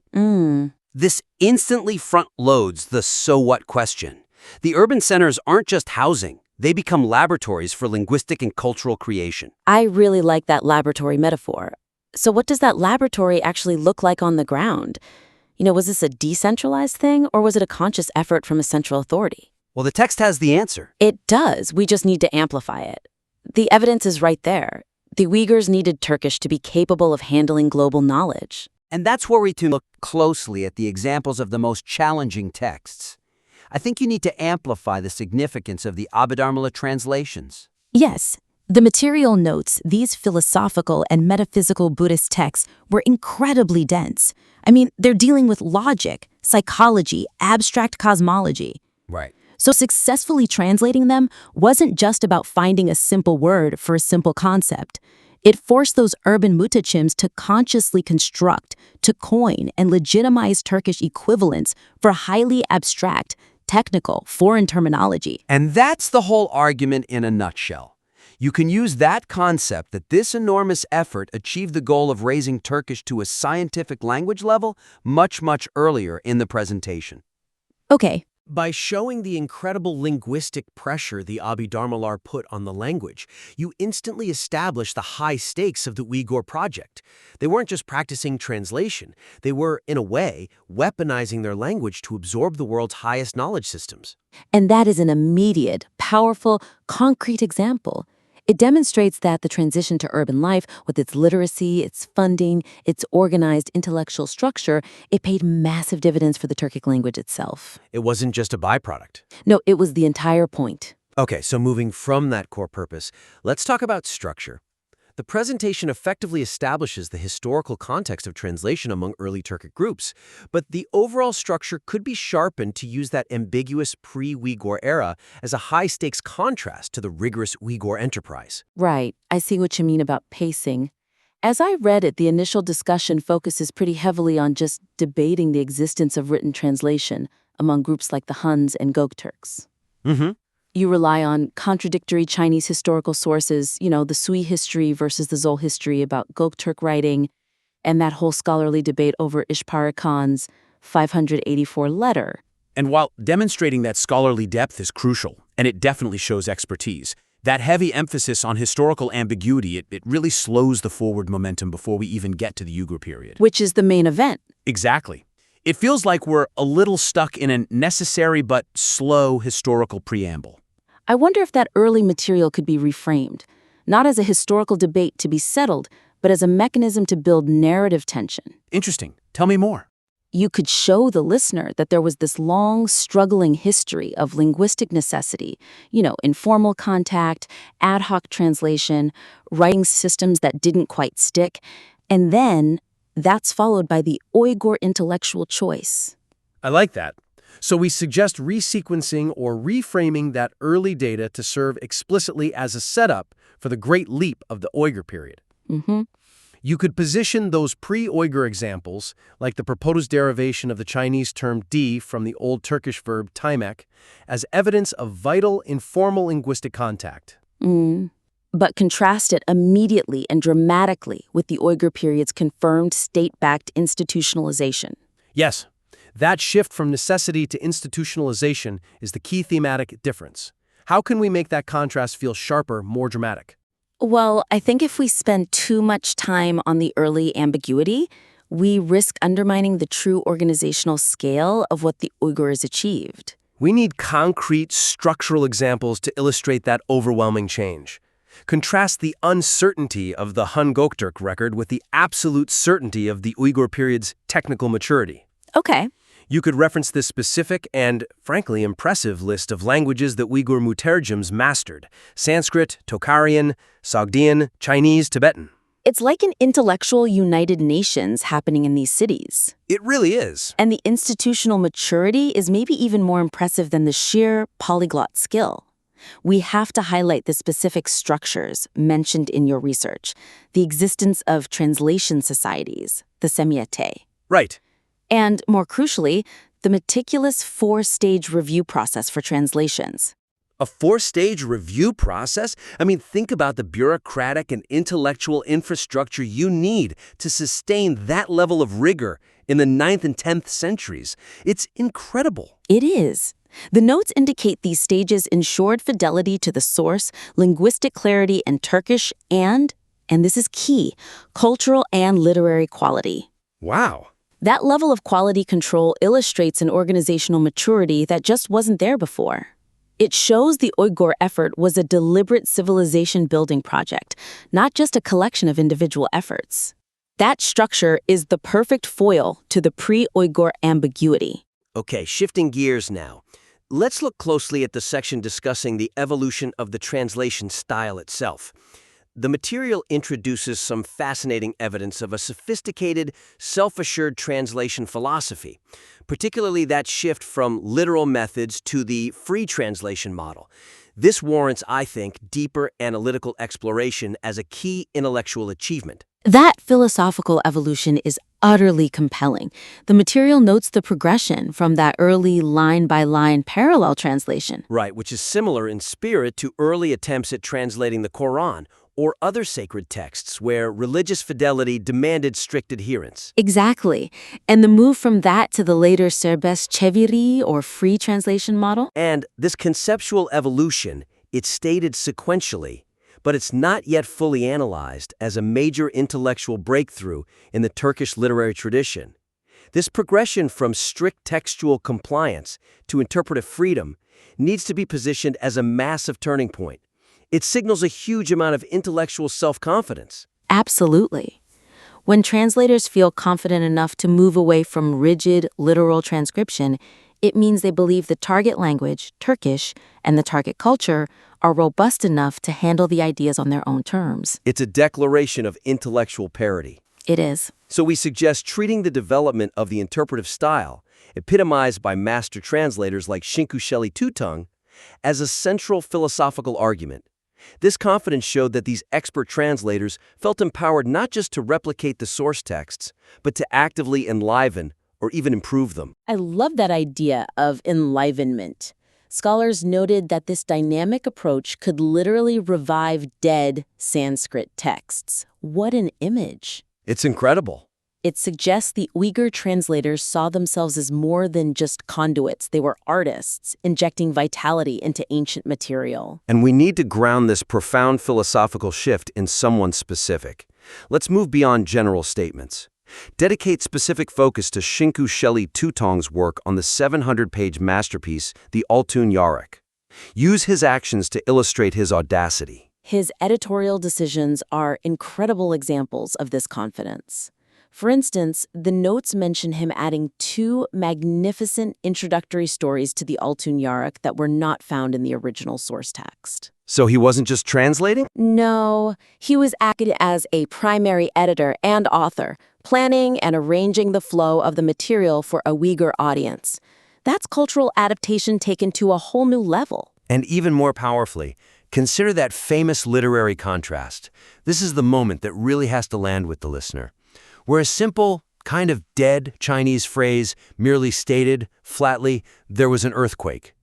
This instantly front-loads the so what question. The urban centers aren't just housing. They become laboratories for linguistic and cultural creation. I really like that laboratory metaphor. So what does that laboratory actually look like on the ground? Was this a decentralized thing, or was it a conscious effort from a central authority? Well, the text has the answer. It does. We just need to amplify it. The evidence is right there. The Uyghurs needed Turkish to be capable of handling global knowledge. And that's where we look closely at the examples of the most challenging texts. I think you need to amplify the significance of the Abhidharma translations. Yes. The material notes these philosophical and metaphysical Buddhist texts were incredibly dense. I mean, they're dealing with logic, psychology, abstract cosmology. Right. So successfully translating them wasn't just about finding a simple word for a simple concept. It forced those urban mutachims to consciously construct, to coin, and legitimize Turkish equivalents for highly abstract, technical, foreign terminology. And that's the whole argument in a nutshell. You can use that concept that this enormous effort achieved the goal of raising Turkish to a scientific language level much, much earlier in the presentation. Okay. By showing the incredible linguistic pressure the Abhidharma put on the language, you instantly establish the high stakes of the Uyghur project. They weren't just practicing translation. They were, in a way, weaponizing their language to absorb the world's highest knowledge systems. And that is an immediate, powerful, concrete example. It demonstrates that the transition to urban life, with its literacy, its funding, its organized intellectual structure, it paid massive dividends for the Turkic language itself. It wasn't just a byproduct. No, it was the entire point. Okay, so moving from that core purpose, let's talk about structure. The presentation effectively establishes the historical context of translation among early Turkic groups, but the overall structure could be sharpened to use that ambiguous pre-Uyghur era as a high-stakes contrast to the rigorous Uyghur enterprise. Right. I see what you mean about pacing. As I read it, the initial discussion focuses pretty heavily on just debating the existence of written translation among groups like the Huns and Gokturks. Mm-hmm. You rely on contradictory Chinese historical sources, the Sui history versus the Zhou history about Gokturk writing, and that whole scholarly debate over Ishpara Khan's 584 letter. And while demonstrating that scholarly depth is crucial, and it definitely shows expertise, that heavy emphasis on historical ambiguity, it really slows the forward momentum before we even get to the Uyghur period. Which is the main event. Exactly. It feels like we're a little stuck in a necessary but slow historical preamble. I wonder if that early material could be reframed, not as a historical debate to be settled, but as a mechanism to build narrative tension. Interesting. Tell me more. You could show the listener that there was this long, struggling history of linguistic necessity, informal contact, ad hoc translation, writing systems that didn't quite stick, and then that's followed by the Uyghur intellectual choice. I like that. So we suggest resequencing or reframing that early data to serve explicitly as a setup for the great leap of the Uyghur period. Mm-hmm. You could position those pre-Uyghur examples, like the proposed derivation of the Chinese term di from the Old Turkish verb taimek, as evidence of vital, informal linguistic contact. But contrast it immediately and dramatically with the Uyghur period's confirmed state-backed institutionalization. Yes, that shift from necessity to institutionalization is the key thematic difference. How can we make that contrast feel sharper, more dramatic? Well, I think if we spend too much time on the early ambiguity, we risk undermining the true organizational scale of what the Uyghurs achieved. We need concrete, structural examples to illustrate that overwhelming change. Contrast the uncertainty of the Han Gokturk record with the absolute certainty of the Uyghur period's technical maturity. Okay. You could reference this specific and, frankly, impressive list of languages that Uyghur muterjims mastered: Sanskrit, Tocharian, Sogdian, Chinese, Tibetan. It's like an intellectual United Nations happening in these cities. It really is. And the institutional maturity is maybe even more impressive than the sheer polyglot skill. We have to highlight the specific structures mentioned in your research, the existence of translation societies, the Semiyete. Right. And, more crucially, the meticulous 4-stage review process for translations. A 4-stage review process? I mean, think about the bureaucratic and intellectual infrastructure you need to sustain that level of rigor in the 9th and 10th centuries. It's incredible. It is. The notes indicate these stages ensured fidelity to the source, linguistic clarity in Turkish, and this is key, cultural and literary quality. Wow. That level of quality control illustrates an organizational maturity that just wasn't there before. It shows the Uyghur effort was a deliberate civilization-building project, not just a collection of individual efforts. That structure is the perfect foil to the pre-Uyghur ambiguity. Okay, shifting gears now. Let's look closely at the section discussing the evolution of the translation style itself. The material introduces some fascinating evidence of a sophisticated, self-assured translation philosophy, particularly that shift from literal methods to the free translation model. This warrants, I think, deeper analytical exploration as a key intellectual achievement. That philosophical evolution is utterly compelling. The material notes the progression from that early line-by-line parallel translation. Right, which is similar in spirit to early attempts at translating the Quran or other sacred texts where religious fidelity demanded strict adherence. Exactly. And the move from that to the later Serbest Çeviri or free translation model? And this conceptual evolution, it's stated sequentially, but it's not yet fully analyzed as a major intellectual breakthrough in the Turkish literary tradition. This progression from strict textual compliance to interpretive freedom needs to be positioned as a massive turning point. It signals a huge amount of intellectual self-confidence. Absolutely. When translators feel confident enough to move away from rigid, literal transcription, it means they believe the target language, Turkish, and the target culture are robust enough to handle the ideas on their own terms. It's a declaration of intellectual parity. It is. So we suggest treating the development of the interpretive style, epitomized by master translators like Shinku Shelley Tutung, as a central philosophical argument. This confidence showed that these expert translators felt empowered not just to replicate the source texts, but to actively enliven or even improve them. I love that idea of enlivenment. Scholars noted that this dynamic approach could literally revive dead Sanskrit texts. What an image! It's incredible. It suggests the Uyghur translators saw themselves as more than just conduits. They were artists, injecting vitality into ancient material. And we need to ground this profound philosophical shift in someone specific. Let's move beyond general statements. Dedicate specific focus to Shinku Shelley Tutong's work on the 700-page masterpiece, The Altun Yarak. Use his actions to illustrate his audacity. His editorial decisions are incredible examples of this confidence. For instance, the notes mention him adding 2 magnificent introductory stories to the Altun Yarak that were not found in the original source text. So he wasn't just translating? No, he was acting as a primary editor and author, planning and arranging the flow of the material for a Uyghur audience. That's cultural adaptation taken to a whole new level. And even more powerfully, consider that famous literary contrast. This is the moment that really has to land with the listener. Where a simple, kind of dead Chinese phrase merely stated, flatly, there was an earthquake.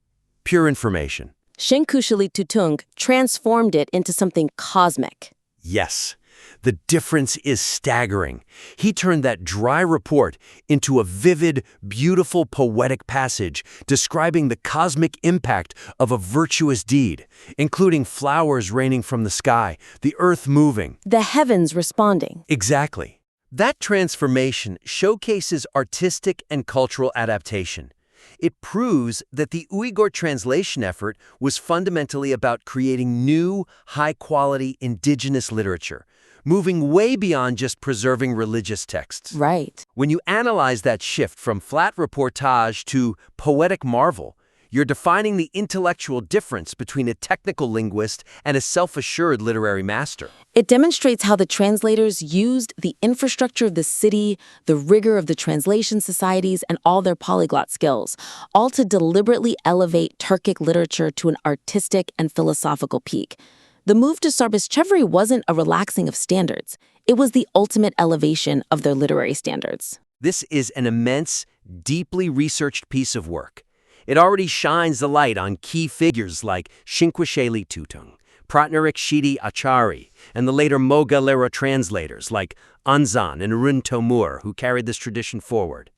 Pure information. Shinku Shelley Tutung transformed it into something cosmic. Yes. The difference is staggering. He turned that dry report into a vivid, beautiful, poetic passage describing the cosmic impact of a virtuous deed, including flowers raining from the sky, the earth moving. The heavens responding. Exactly. That transformation showcases artistic and cultural adaptation. It proves that the Uyghur translation effort was fundamentally about creating new, high-quality indigenous literature, moving way beyond just preserving religious texts. Right. When you analyze that shift from flat reportage to poetic marvel, you're defining the intellectual difference between a technical linguist and a self-assured literary master. It demonstrates how the translators used the infrastructure of the city, the rigor of the translation societies, and all their polyglot skills, all to deliberately elevate Turkic literature to an artistic and philosophical peak. The move to Sarbischevri wasn't a relaxing of standards. It was the ultimate elevation of their literary standards. This is an immense, deeply researched piece of work. It already shines the light on key figures like Shinkwasheli Tutung, Pratnarik Shidi Achari, and the later Moga-Lera translators like Anzan and Arun Tomur, who carried this tradition forward.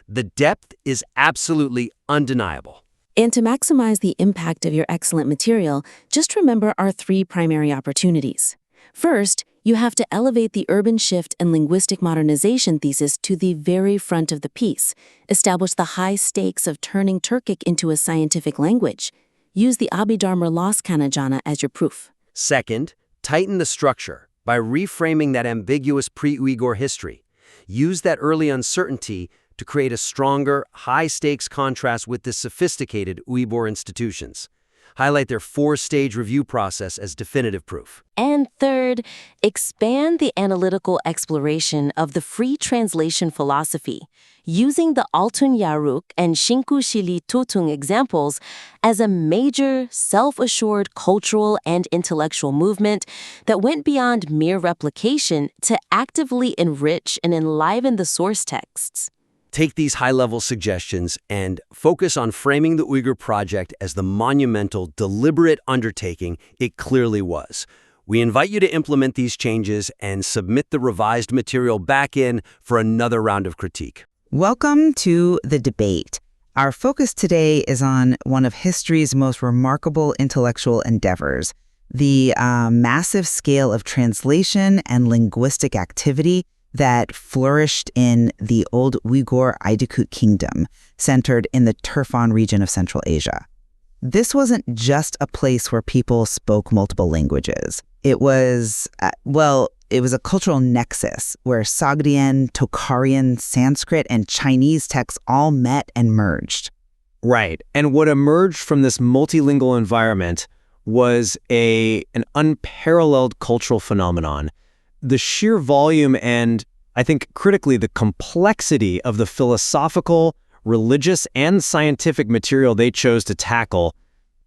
The depth is absolutely undeniable. And to maximize the impact of your excellent material, just remember our 3 primary opportunities. First, you have to elevate the urban shift and linguistic modernization thesis to the very front of the piece. Establish the high stakes of turning Turkic into a scientific language. Use the Abhidharma Loss Kanajana as your proof. Second, tighten the structure by reframing that ambiguous pre-Uyghur history. Use that early uncertainty to create a stronger, high-stakes contrast with the sophisticated Uyghur institutions. Highlight their 4-stage review process as definitive proof. And third, expand the analytical exploration of the free translation philosophy, using the Altun Yaruk and Shinku Shili Tutung examples as a major, self-assured cultural and intellectual movement that went beyond mere replication to actively enrich and enliven the source texts. Take these high-level suggestions and focus on framing the Uyghur Project as the monumental, deliberate undertaking it clearly was. We invite you to implement these changes and submit the revised material back in for another round of critique. Welcome to The Debate. Our focus today is on one of history's most remarkable intellectual endeavors, the massive scale of translation and linguistic activity that flourished in the old Uyghur Aidikut Kingdom, centered in the Turfan region of Central Asia. This wasn't just a place where people spoke multiple languages. It was, it was a cultural nexus where Sogdian, Tocharian, Sanskrit, and Chinese texts all met and merged. Right. And what emerged from this multilingual environment was an unparalleled cultural phenomenon. The sheer volume and, I think critically, the complexity of the philosophical, religious, and scientific material they chose to tackle,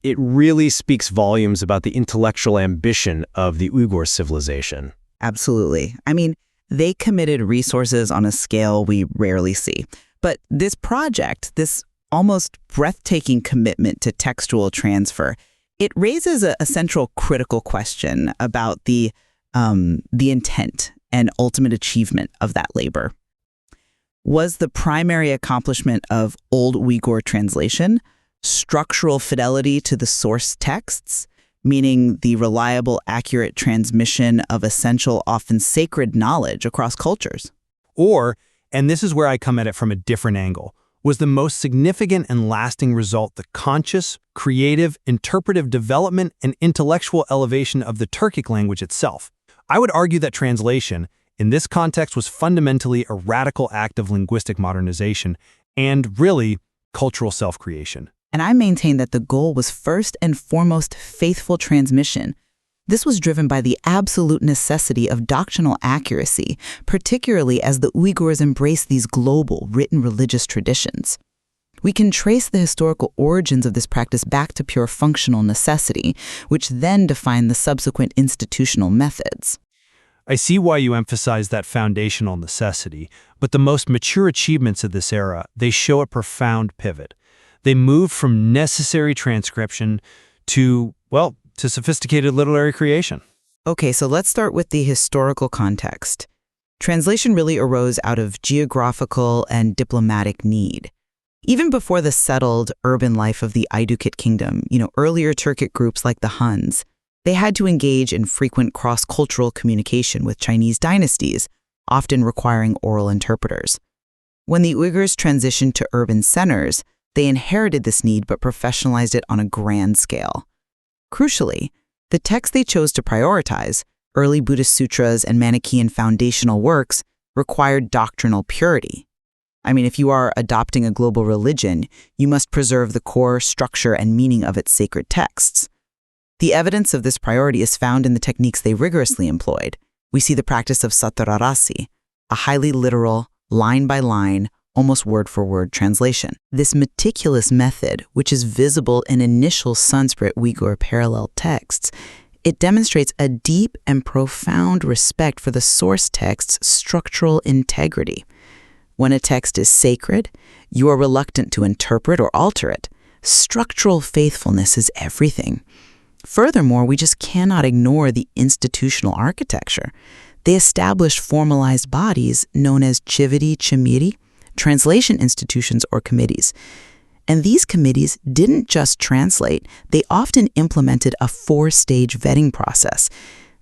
it really speaks volumes about the intellectual ambition of the Uyghur civilization. Absolutely. I mean, they committed resources on a scale we rarely see. But this project, this almost breathtaking commitment to textual transfer, it raises a central critical question about the intent and ultimate achievement of that labor. Was the primary accomplishment of Old Uyghur translation structural fidelity to the source texts, meaning the reliable, accurate transmission of essential, often sacred knowledge across cultures? Or, and this is where I come at it from a different angle, was the most significant and lasting result the conscious, creative, interpretive development and intellectual elevation of the Turkic language itself? I would argue that translation, in this context, was fundamentally a radical act of linguistic modernization and, really, cultural self-creation. And I maintain that the goal was first and foremost faithful transmission. This was driven by the absolute necessity of doctrinal accuracy, particularly as the Uyghurs embraced these global, written religious traditions. We can trace the historical origins of this practice back to pure functional necessity, which then defined the subsequent institutional methods. I see why you emphasize that foundational necessity, but the most mature achievements of this era, they show a profound pivot. They move from necessary transcription to sophisticated literary creation. Okay, so let's start with the historical context. Translation really arose out of geographical and diplomatic need. Even before the settled urban life of the Aydukit kingdom, earlier Turkic groups like the Huns, they had to engage in frequent cross-cultural communication with Chinese dynasties, often requiring oral interpreters. When the Uyghurs transitioned to urban centers, they inherited this need but professionalized it on a grand scale. Crucially, the texts they chose to prioritize, early Buddhist sutras and Manichaean foundational works, required doctrinal purity. If you are adopting a global religion, you must preserve the core structure and meaning of its sacred texts. The evidence of this priority is found in the techniques they rigorously employed. We see the practice of satararasi, a highly literal, line-by-line, almost word-for-word translation. This meticulous method, which is visible in initial Sanskrit Uyghur parallel texts, it demonstrates a deep and profound respect for the source text's structural integrity. When a text is sacred, you are reluctant to interpret or alter it. Structural faithfulness is everything. Furthermore, we just cannot ignore the institutional architecture. They established formalized bodies known as chiviti chimiri, translation institutions or committees. And these committees didn't just translate, they often implemented a 4-stage vetting process.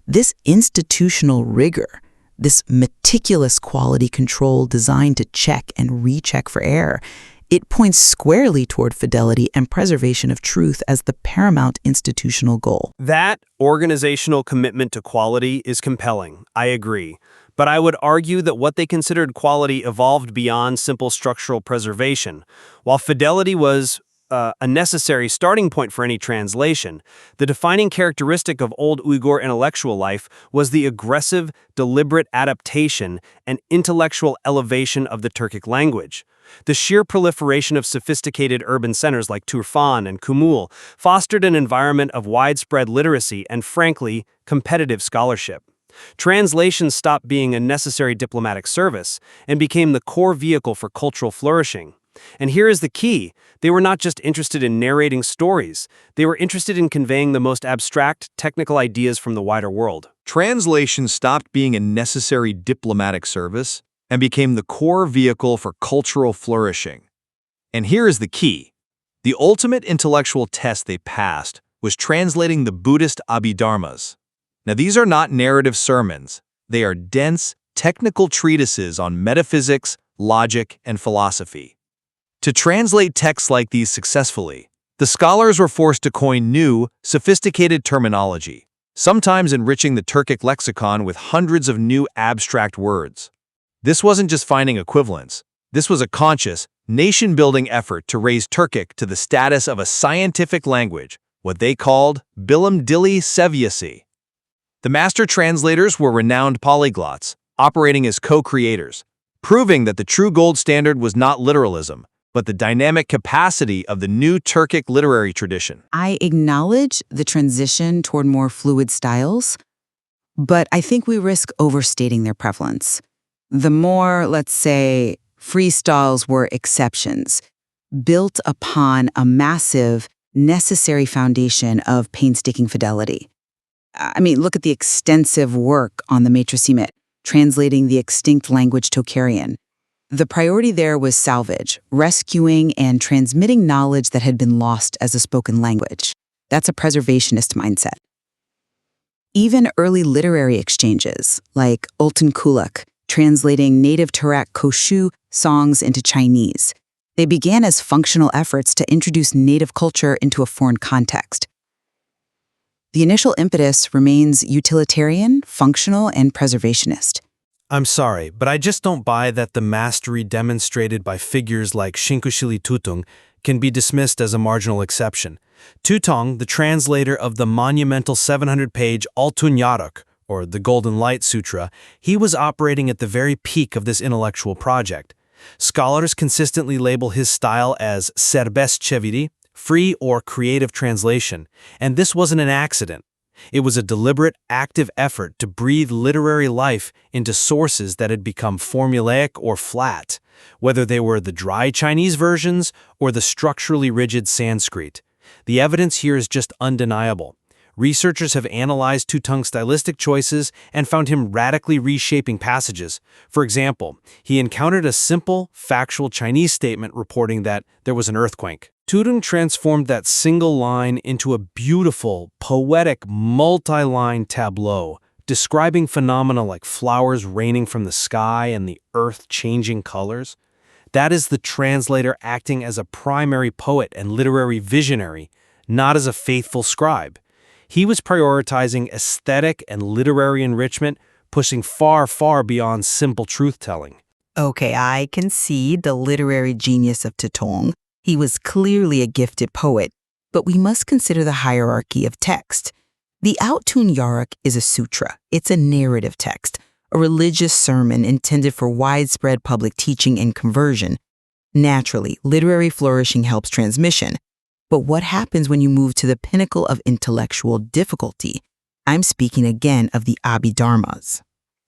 This institutional rigor, this meticulous quality control designed to check and recheck for error, it points squarely toward fidelity and preservation of truth as the paramount institutional goal. That organizational commitment to quality is compelling, I agree. But I would argue that what they considered quality evolved beyond simple structural preservation. While fidelity was a necessary starting point for any translation, the defining characteristic of old Uyghur intellectual life was the aggressive, deliberate adaptation and intellectual elevation of the Turkic language. The sheer proliferation of sophisticated urban centers like Turfan and Kumul fostered an environment of widespread literacy and, frankly, competitive scholarship. Translation stopped being a necessary diplomatic service and became the core vehicle for cultural flourishing. And here is the key. They were not just interested in narrating stories. They were interested in conveying the most abstract, technical ideas from the wider world. Translation stopped being a necessary diplomatic service and became the core vehicle for cultural flourishing. And here is the key. The ultimate intellectual test they passed was translating the Buddhist Abhidharmas. Now, these are not narrative sermons. They are dense, technical treatises on metaphysics, logic, and philosophy. To translate texts like these successfully, the scholars were forced to coin new, sophisticated terminology, sometimes enriching the Turkic lexicon with hundreds of new abstract words. This wasn't just finding equivalents. This was a conscious, nation-building effort to raise Turkic to the status of a scientific language, what they called bilim dili seviyesi. The master translators were renowned polyglots, operating as co-creators, proving that the true gold standard was not literalism, but the dynamic capacity of the new Turkic literary tradition. I acknowledge the transition toward more fluid styles, but I think we risk overstating their prevalence. The more, let's say, free styles were exceptions, built upon a massive, necessary foundation of painstaking fidelity. Look at the extensive work on the Matrisimit, translating the extinct language Tocharian. The priority there was salvage, rescuing and transmitting knowledge that had been lost as a spoken language. That's a preservationist mindset. Even early literary exchanges, like Ultan Kulak, translating native Turak Koshu songs into Chinese, they began as functional efforts to introduce native culture into a foreign context. The initial impetus remains utilitarian, functional, and preservationist. I'm sorry, but I just don't buy that the mastery demonstrated by figures like Shinkushili Tutung can be dismissed as a marginal exception. Tutong, the translator of the monumental 700-page Altun Yaruk, or the Golden Light Sutra, he was operating at the very peak of this intellectual project. Scholars consistently label his style as serbest cheviri, free or creative translation, and this wasn't an accident. It was a deliberate, active effort to breathe literary life into sources that had become formulaic or flat, whether they were the dry Chinese versions or the structurally rigid Sanskrit. The evidence here is just undeniable. Researchers have analyzed Tutung's stylistic choices and found him radically reshaping passages. For example, he encountered a simple, factual Chinese statement reporting that there was an earthquake. Tutung transformed that single line into a beautiful, poetic, multi-line tableau, describing phenomena like flowers raining from the sky and the earth changing colors. That is the translator acting as a primary poet and literary visionary, not as a faithful scribe. He was prioritizing aesthetic and literary enrichment, pushing far, far beyond simple truth-telling. Okay, I concede the literary genius of Tutung. He was clearly a gifted poet, but we must consider the hierarchy of text. The Autun Yarak is a sutra. It's a narrative text, a religious sermon intended for widespread public teaching and conversion. Naturally, literary flourishing helps transmission. But what happens when you move to the pinnacle of intellectual difficulty? I'm speaking again of the Abhidharmas.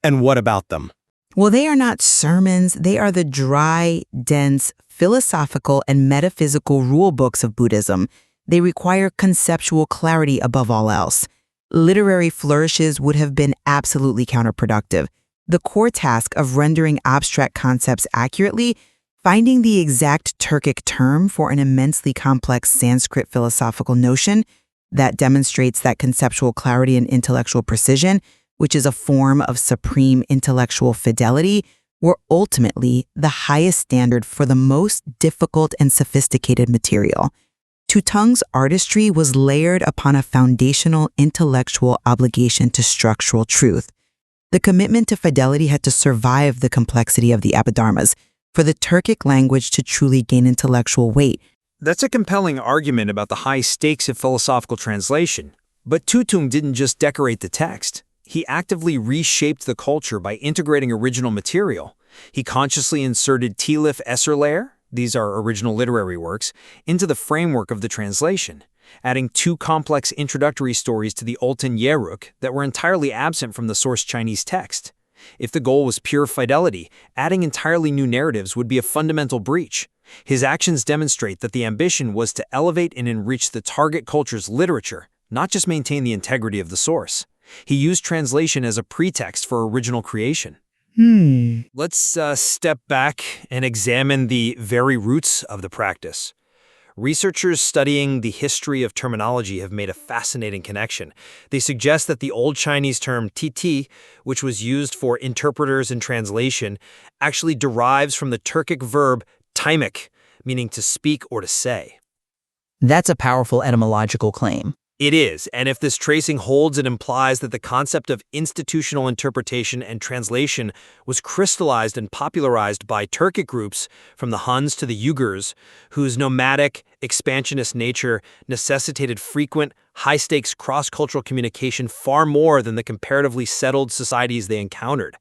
And what about them? Well, they are not sermons. They are the dry, dense, philosophical, and metaphysical rule books of Buddhism. They require conceptual clarity above all else. Literary flourishes would have been absolutely counterproductive. The core task of rendering abstract concepts accurately, finding the exact Turkic term for an immensely complex Sanskrit philosophical notion that demonstrates that conceptual clarity and intellectual precision, which is a form of supreme intellectual fidelity, were ultimately the highest standard for the most difficult and sophisticated material. Tutung's artistry was layered upon a foundational intellectual obligation to structural truth. The commitment to fidelity had to survive the complexity of the Abhidharmas, for the Turkic language to truly gain intellectual weight. That's a compelling argument about the high stakes of philosophical translation. But Tutung didn't just decorate the text. He actively reshaped the culture by integrating original material. He consciously inserted Tilif Eserler, these are original literary works, into the framework of the translation, adding two complex introductory stories to the Ultan Yeruk that were entirely absent from the source Chinese text. If the goal was pure fidelity, adding entirely new narratives would be a fundamental breach. His actions demonstrate that the ambition was to elevate and enrich the target culture's literature, not just maintain the integrity of the source. He used translation as a pretext for original creation. Let's step back and examine the very roots of the practice. Researchers studying the history of terminology have made a fascinating connection. They suggest that the Old Chinese term titi, which was used for interpreters in translation, actually derives from the Turkic verb taimek, meaning to speak or to say. That's a powerful etymological claim. It is, and if this tracing holds, it implies that the concept of institutional interpretation and translation was crystallized and popularized by Turkic groups from the Huns to the Uyghurs, whose nomadic, expansionist nature necessitated frequent, high-stakes cross-cultural communication far more than the comparatively settled societies they encountered.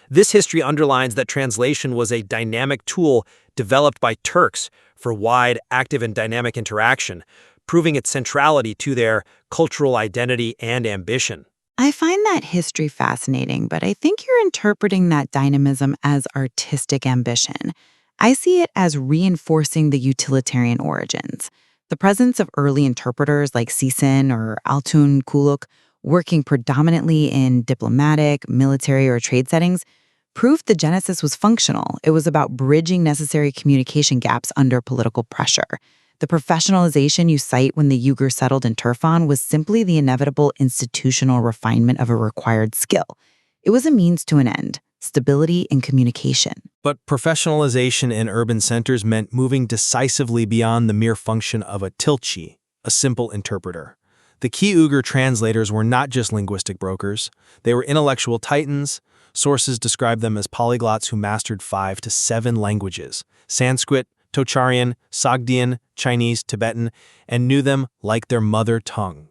This history underlines that translation was a dynamic tool developed by Turks for wide, active, and dynamic interaction, proving its centrality to their cultural identity and ambition. I find that history fascinating, but I think you're interpreting that dynamism as artistic ambition. I see it as reinforcing the utilitarian origins. The presence of early interpreters like Sisen or Altun Kuluk working predominantly in diplomatic, military, or trade settings proved the genesis was functional. It was about bridging necessary communication gaps under political pressure. The professionalization you cite when the Uyghur settled in Turfan was simply the inevitable institutional refinement of a required skill. It was a means to an end, stability in communication. But professionalization in urban centers meant moving decisively beyond the mere function of a tilchi, a simple interpreter. The key Uyghur translators were not just linguistic brokers. They were intellectual titans. Sources describe them as polyglots who mastered 5 to 7 languages: Sanskrit, Tocharian, Sogdian, Chinese, Tibetan, and knew them like their mother tongue.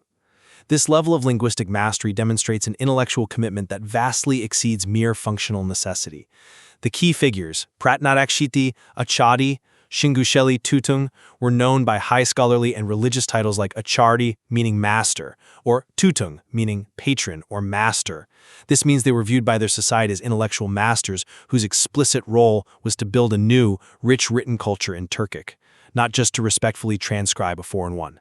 This level of linguistic mastery demonstrates an intellectual commitment that vastly exceeds mere functional necessity. The key figures, Pratnadakshiti, Achadi, Shingusheli Tutung, were known by high scholarly and religious titles like Achardi, meaning master, or Tutung, meaning patron or master. This means they were viewed by their society as intellectual masters whose explicit role was to build a new, rich written culture in Turkic, not just to respectfully transcribe a foreign one.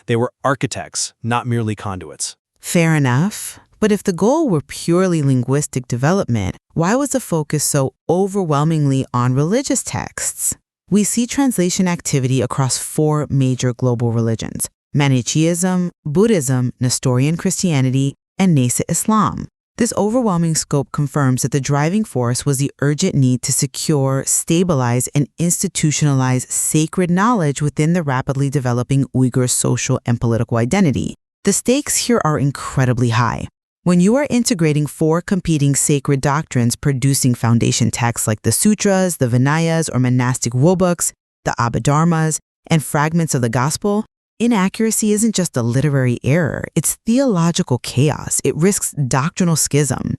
They were architects, not merely conduits. Fair enough. But if the goal were purely linguistic development, why was the focus so overwhelmingly on religious texts? We see translation activity across 4 major global religions: Manichaeism, Buddhism, Nestorian Christianity, and Nascent Islam. This overwhelming scope confirms that the driving force was the urgent need to secure, stabilize, and institutionalize sacred knowledge within the rapidly developing Uyghur social and political identity. The stakes here are incredibly high. When you are integrating 4 competing sacred doctrines producing foundation texts like the sutras, the Vinayas or monastic rulebooks, the Abhidharmas, and fragments of the gospel, inaccuracy isn't just a literary error, it's theological chaos. It risks doctrinal schism.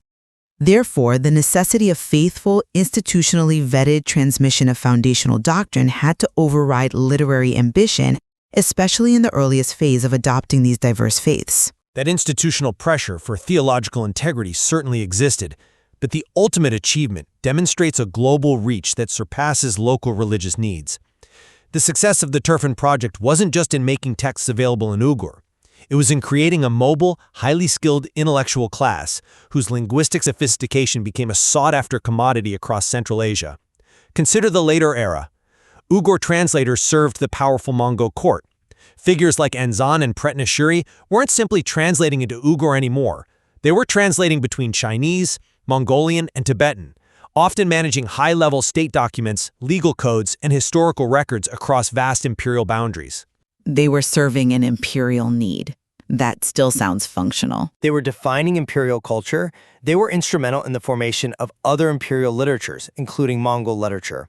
Therefore, the necessity of faithful, institutionally vetted transmission of foundational doctrine had to override literary ambition, especially in the earliest phase of adopting these diverse faiths. That institutional pressure for theological integrity certainly existed, but the ultimate achievement demonstrates a global reach that surpasses local religious needs. The success of the Turfan project wasn't just in making texts available in Uyghur. It was in creating a mobile, highly skilled intellectual class whose linguistic sophistication became a sought-after commodity across Central Asia. Consider the later era. Uyghur translators served the powerful Mongol court. Figures like Anzan and Pretnashuri weren't simply translating into Uyghur anymore. They were translating between Chinese, Mongolian, and Tibetan, often managing high-level state documents, legal codes, and historical records across vast imperial boundaries. They were serving an imperial need. That still sounds functional. They were defining imperial culture. They were instrumental in the formation of other imperial literatures, including Mongol literature.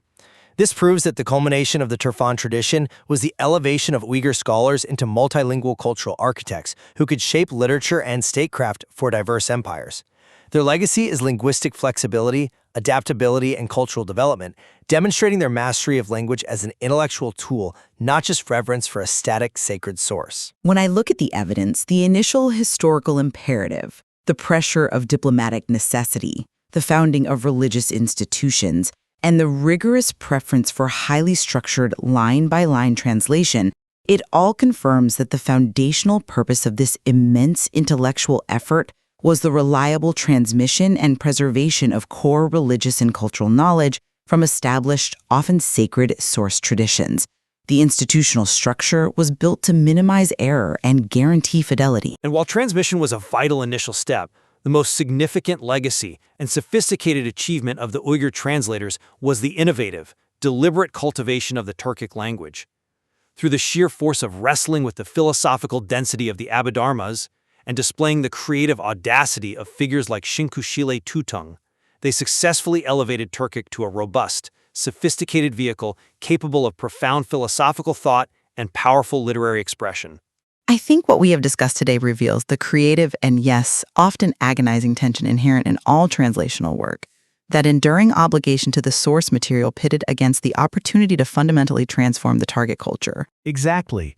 This proves that the culmination of the Turfan tradition was the elevation of Uyghur scholars into multilingual cultural architects who could shape literature and statecraft for diverse empires. Their legacy is linguistic flexibility, adaptability, and cultural development, demonstrating their mastery of language as an intellectual tool, not just reverence for a static, sacred source. When I look at the evidence, the initial historical imperative, the pressure of diplomatic necessity, the founding of religious institutions, and the rigorous preference for highly structured line-by-line translation, it all confirms that the foundational purpose of this immense intellectual effort was the reliable transmission and preservation of core religious and cultural knowledge from established, often sacred source traditions. The institutional structure was built to minimize error and guarantee fidelity. And while transmission was a vital initial step, the most significant legacy and sophisticated achievement of the Uyghur translators was the innovative, deliberate cultivation of the Turkic language. Through the sheer force of wrestling with the philosophical density of the Abhidharmas and displaying the creative audacity of figures like Shinkushile Tutung, they successfully elevated Turkic to a robust, sophisticated vehicle capable of profound philosophical thought and powerful literary expression. I think what we have discussed today reveals the creative and, yes, often agonizing tension inherent in all translational work, that enduring obligation to the source material pitted against the opportunity to fundamentally transform the target culture. Exactly.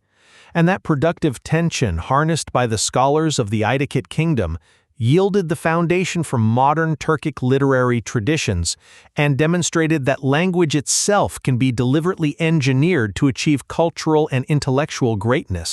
And that productive tension harnessed by the scholars of the Idakit kingdom yielded the foundation for modern Turkic literary traditions and demonstrated that language itself can be deliberately engineered to achieve cultural and intellectual greatness.